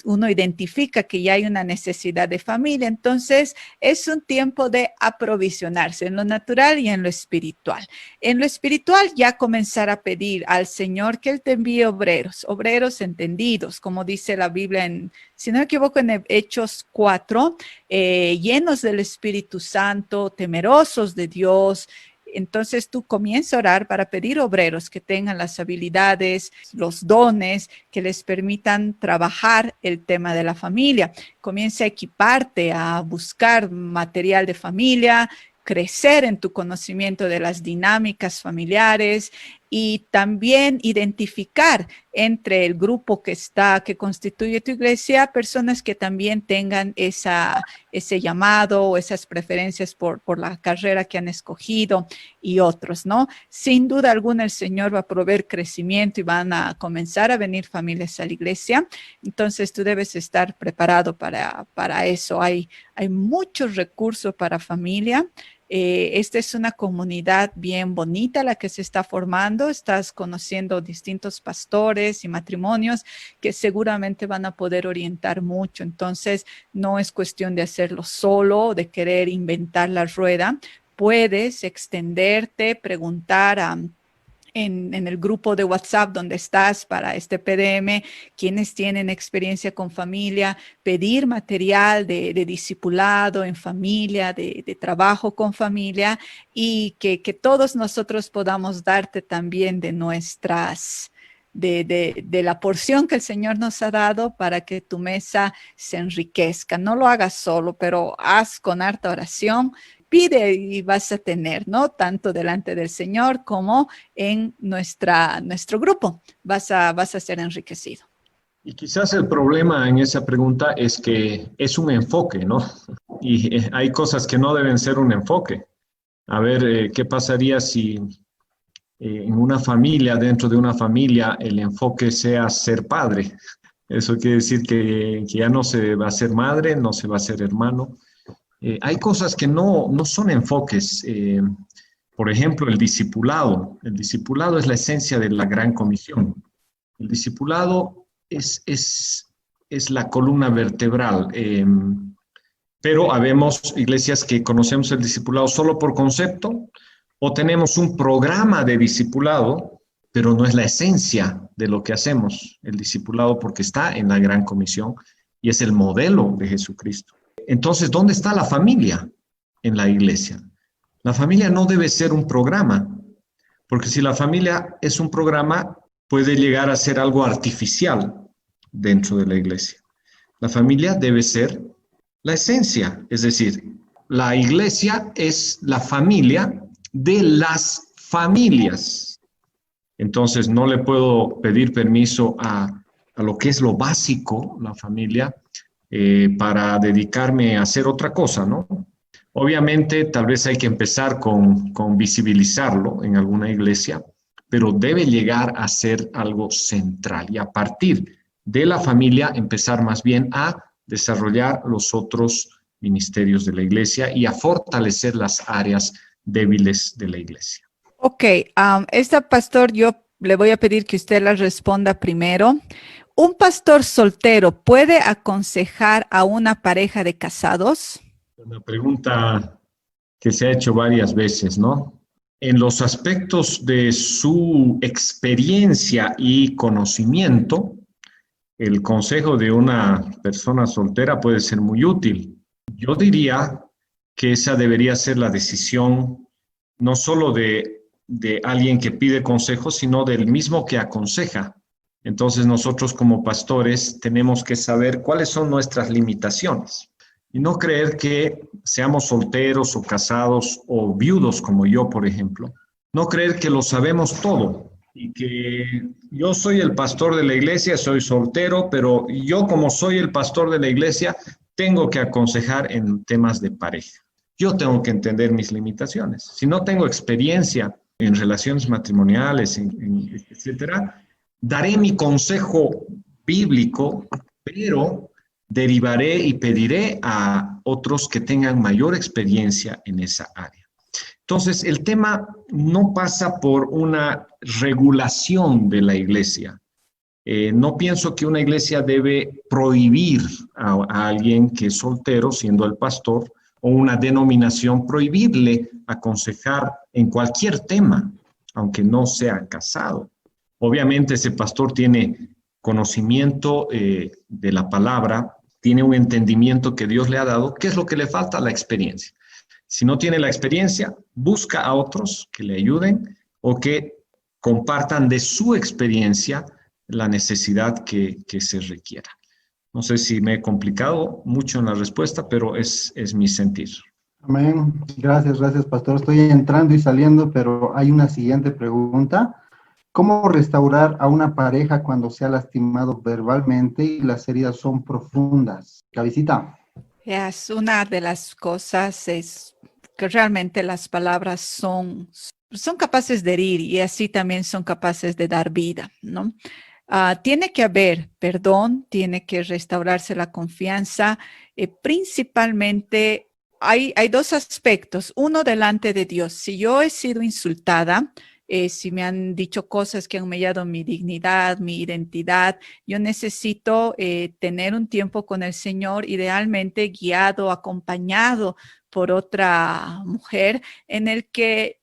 uno identifica que ya hay una necesidad de familia. Entonces, es un tiempo de aprovisionarse en lo natural y en lo espiritual. En lo espiritual, ya comenzar a pedir al Señor que Él te envíe obreros entendidos, como dice la Biblia, si no me equivoco, en Hechos 4, llenos del Espíritu Santo, temerosos de Dios. Entonces tú comienzas a orar para pedir obreros que tengan las habilidades, los dones que les permitan trabajar el tema de la familia. Comienza a equiparte, a buscar material de familia, crecer en tu conocimiento de las dinámicas familiares y también identificar entre el grupo que constituye tu iglesia, personas que también tengan ese llamado o esas preferencias por la carrera que han escogido y otros, ¿no? Sin duda alguna el Señor va a proveer crecimiento y van a comenzar a venir familias a la iglesia. Entonces tú debes estar preparado para eso. Hay muchos recursos para familia. Esta es una comunidad bien bonita la que se está formando. Estás conociendo distintos pastores y matrimonios que seguramente van a poder orientar mucho. Entonces, no es cuestión de hacerlo solo, de querer inventar la rueda. Puedes extenderte, preguntar en el grupo de WhatsApp donde estás para este PDM, quienes tienen experiencia con familia, pedir material de discipulado en familia, de trabajo con familia y que todos nosotros podamos darte también de nuestras, de la porción que el Señor nos ha dado para que tu mesa se enriquezca. No lo hagas solo, pero haz con harta oración. Pide y vas a tener, ¿no? Tanto delante del Señor como en nuestro grupo. Vas a ser enriquecido. Y quizás el problema en esa pregunta es que es un enfoque, ¿no? Y hay cosas que no deben ser un enfoque. A ver, ¿qué pasaría si en una familia, dentro de una familia, el enfoque sea ser padre? Eso quiere decir que ya no se va a ser madre, no se va a ser hermano. Hay cosas que no son enfoques. Por ejemplo, el discipulado. El discipulado es la esencia de la gran comisión. El discipulado es la columna vertebral. Pero habemos iglesias que conocemos el discipulado solo por concepto, o tenemos un programa de discipulado, pero no es la esencia de lo que hacemos, el discipulado, porque está en la gran comisión y es el modelo de Jesucristo. Entonces, ¿dónde está la familia en la iglesia? La familia no debe ser un programa, porque si la familia es un programa, puede llegar a ser algo artificial dentro de la iglesia. La familia debe ser la esencia, es decir, la iglesia es la familia de las familias. Entonces, no le puedo pedir permiso a lo que es lo básico, la familia, para dedicarme a hacer otra cosa, ¿no? Obviamente, tal vez hay que empezar con visibilizarlo en alguna iglesia, pero debe llegar a ser algo central y a partir de la familia empezar más bien a desarrollar los otros ministerios de la iglesia y a fortalecer las áreas débiles de la iglesia. Ok, esta pastor, yo le voy a pedir que usted la responda primero. ¿Un pastor soltero puede aconsejar a una pareja de casados? Una pregunta que se ha hecho varias veces, ¿no? En los aspectos de su experiencia y conocimiento, el consejo de una persona soltera puede ser muy útil. Yo diría que esa debería ser la decisión no solo de alguien que pide consejo, sino del mismo que aconseja. Entonces nosotros como pastores tenemos que saber cuáles son nuestras limitaciones y no creer que seamos solteros o casados o viudos como yo, por ejemplo. No creer que lo sabemos todo y que yo soy el pastor de la iglesia, soy soltero, pero yo como soy el pastor de la iglesia tengo que aconsejar en temas de pareja. Yo tengo que entender mis limitaciones. Si no tengo experiencia en relaciones matrimoniales, etcétera, daré mi consejo bíblico, pero derivaré y pediré a otros que tengan mayor experiencia en esa área. Entonces, el tema no pasa por una regulación de la iglesia. No pienso que una iglesia debe prohibir a alguien que es soltero, siendo el pastor, o una denominación prohibirle aconsejar en cualquier tema, aunque no sea casado. Obviamente ese pastor tiene conocimiento de la palabra, tiene un entendimiento que Dios le ha dado. ¿Qué es lo que le falta? La experiencia. Si no tiene la experiencia, busca a otros que le ayuden o que compartan de su experiencia la necesidad que se requiera. No sé si me he complicado mucho en la respuesta, pero es mi sentir. Amén. Gracias, pastor. Estoy entrando y saliendo, pero hay una siguiente pregunta. ¿Cómo restaurar a una pareja cuando se ha lastimado verbalmente y las heridas son profundas? Cabecita. Es una de las cosas es que realmente las palabras son capaces de herir y así también son capaces de dar vida, ¿no? Tiene que haber perdón, tiene que restaurarse la confianza. Principalmente hay dos aspectos. Uno, delante de Dios. Si yo he sido insultada, si me han dicho cosas que han humillado mi dignidad, mi identidad, yo necesito tener un tiempo con el Señor, idealmente guiado, acompañado por otra mujer, en el que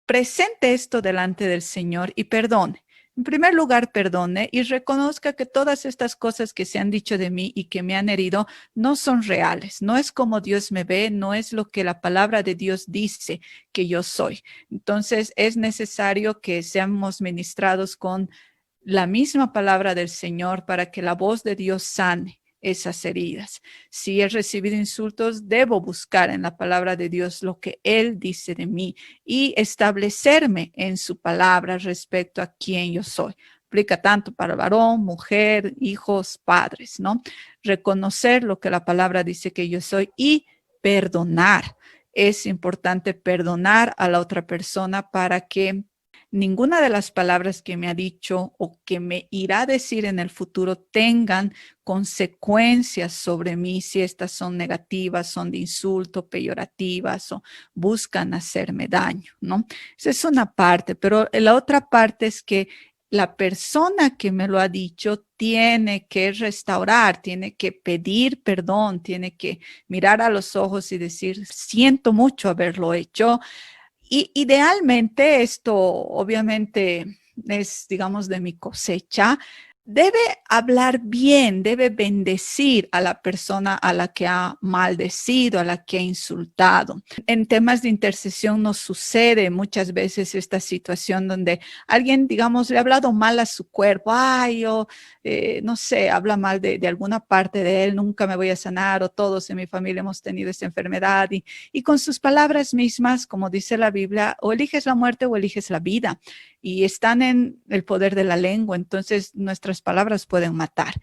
presente esto delante del Señor y perdone. En primer lugar, perdone y reconozca que todas estas cosas que se han dicho de mí y que me han herido no son reales. No es como Dios me ve, no es lo que la palabra de Dios dice que yo soy. Entonces, es necesario que seamos ministrados con la misma palabra del Señor para que la voz de Dios sane esas heridas. Si he recibido insultos, debo buscar en la palabra de Dios lo que Él dice de mí y establecerme en su palabra respecto a quién yo soy. Aplica tanto para varón, mujer, hijos, padres, ¿no? Reconocer lo que la palabra dice que yo soy y perdonar. Es importante perdonar a la otra persona para que ninguna de las palabras que me ha dicho o que me irá a decir en el futuro tengan consecuencias sobre mí, si estas son negativas, son de insulto, peyorativas o buscan hacerme daño, ¿no? Esa es una parte, pero la otra parte es que la persona que me lo ha dicho tiene que restaurar, tiene que pedir perdón, tiene que mirar a los ojos y decir, siento mucho haberlo hecho. Y idealmente esto obviamente es, digamos, de mi cosecha. Debe hablar bien, debe bendecir a la persona a la que ha maldecido, a la que ha insultado. En temas de intercesión nos sucede muchas veces esta situación donde alguien, digamos, le ha hablado mal a su cuerpo. Ay, yo, no sé, habla mal de alguna parte de él, nunca me voy a sanar, o todos en mi familia hemos tenido esta enfermedad. Y con sus palabras mismas, como dice la Biblia, o eliges la muerte o eliges la vida. Y están en el poder de la lengua, entonces nuestras palabras pueden matar.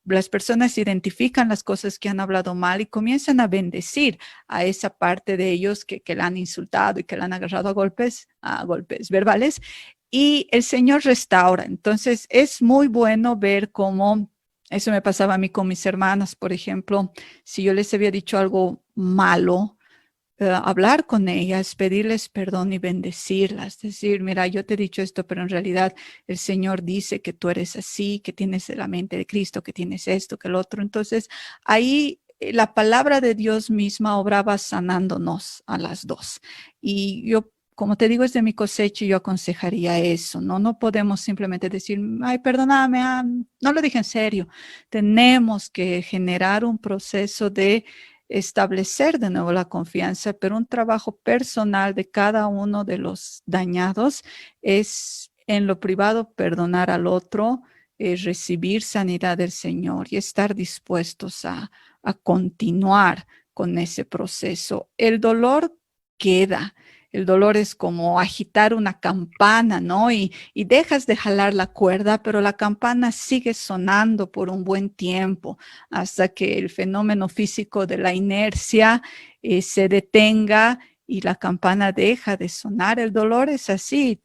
Las personas identifican las cosas que han hablado mal y comienzan a bendecir a esa parte de ellos que la han insultado y que la han agarrado a golpes verbales. Y el Señor restaura. Entonces es muy bueno ver cómo eso me pasaba a mí con mis hermanas, por ejemplo, si yo les había dicho algo malo, hablar con ellas, pedirles perdón y bendecirlas, decir, mira, yo te he dicho esto, pero en realidad el Señor dice que tú eres así, que tienes la mente de Cristo, que tienes esto, que el otro. Entonces, ahí la palabra de Dios misma obraba sanándonos a las dos. Y yo, como te digo, es de mi cosecha y yo aconsejaría eso, ¿no? No podemos simplemente decir, ay, perdóname, no lo dije en serio. Tenemos que generar un proceso de establecer de nuevo la confianza, pero un trabajo personal de cada uno de los dañados es en lo privado perdonar al otro, recibir sanidad del Señor y estar dispuestos a continuar con ese proceso. El dolor queda. El dolor es como agitar una campana, ¿no? Y dejas de jalar la cuerda, pero la campana sigue sonando por un buen tiempo hasta que el fenómeno físico de la inercia se detenga y la campana deja de sonar. El dolor es así,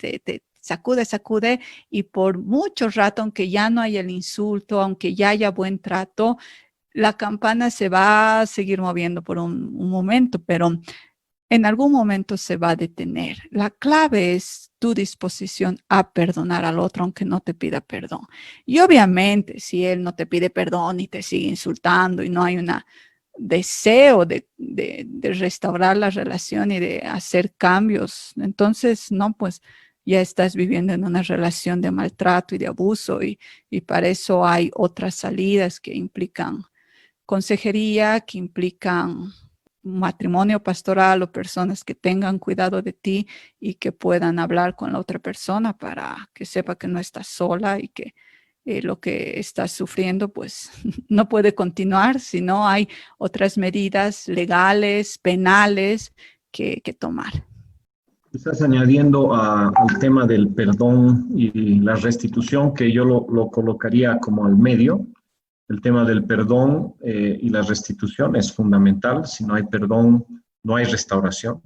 sacude, sacude, y por mucho rato, aunque ya no haya el insulto, aunque ya haya buen trato, la campana se va a seguir moviendo por un momento, pero en algún momento se va a detener. La clave es tu disposición a perdonar al otro, aunque no te pida perdón. Y obviamente, si él no te pide perdón y te sigue insultando y no hay un deseo de restaurar la relación y de hacer cambios, entonces, no, pues ya estás viviendo en una relación de maltrato y de abuso, y para eso hay otras salidas que implican consejería, que implican matrimonio pastoral o personas que tengan cuidado de ti y que puedan hablar con la otra persona para que sepa que no estás sola y que lo que estás sufriendo pues no puede continuar, sino hay otras medidas legales, penales que tomar. Estás añadiendo al tema del perdón y la restitución, que yo lo colocaría como al medio. El tema del perdón y la restitución es fundamental. Si no hay perdón, no hay restauración.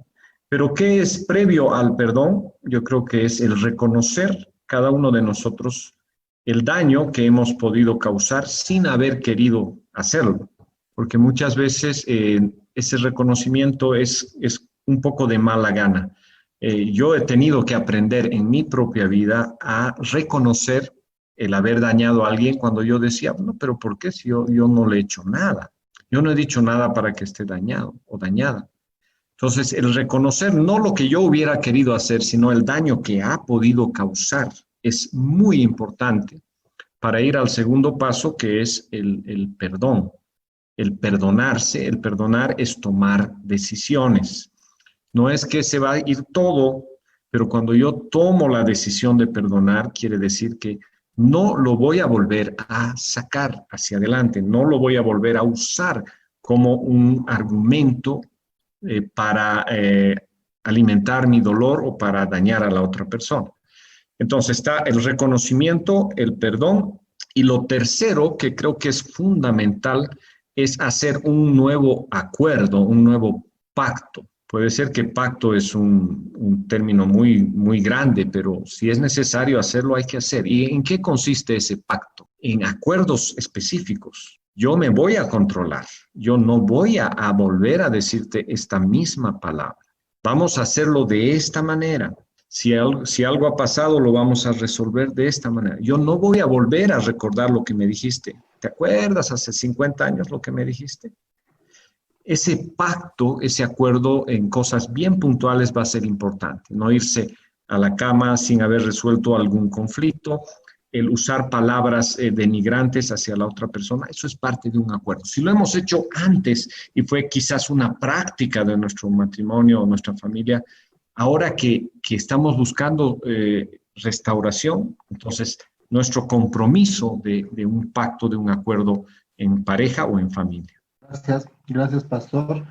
Pero ¿qué es previo al perdón? Yo creo que es el reconocer cada uno de nosotros el daño que hemos podido causar sin haber querido hacerlo. Porque muchas veces ese reconocimiento es un poco de mala gana. Yo he tenido que aprender en mi propia vida a reconocer el haber dañado a alguien cuando yo decía, no, pero ¿por qué si yo no le he hecho nada? Yo no he dicho nada para que esté dañado o dañada. Entonces, el reconocer no lo que yo hubiera querido hacer, sino el daño que ha podido causar es muy importante para ir al segundo paso, que es el perdón. El perdonarse, el perdonar es tomar decisiones. No es que se va a ir todo, pero cuando yo tomo la decisión de perdonar, quiere decir que no lo voy a volver a sacar hacia adelante, no lo voy a volver a usar como un argumento para alimentar mi dolor o para dañar a la otra persona. Entonces está el reconocimiento, el perdón, y lo tercero que creo que es fundamental es hacer un nuevo acuerdo, un nuevo pacto. Puede ser que pacto es un término muy grande, pero si es necesario hacerlo, hay que hacer. ¿Y en qué consiste ese pacto? En acuerdos específicos. Yo me voy a controlar. Yo no voy a volver a decirte esta misma palabra. Vamos a hacerlo de esta manera. Si algo ha pasado, lo vamos a resolver de esta manera. Yo no voy a volver a recordar lo que me dijiste. ¿Te acuerdas hace 50 años lo que me dijiste? Ese pacto, ese acuerdo en cosas bien puntuales va a ser importante. No irse a la cama sin haber resuelto algún conflicto, el usar palabras denigrantes hacia la otra persona, eso es parte de un acuerdo. Si lo hemos hecho antes y fue quizás una práctica de nuestro matrimonio o nuestra familia, ahora que estamos buscando restauración, entonces nuestro compromiso de un pacto, de un acuerdo en pareja o en familia. Gracias, pastor.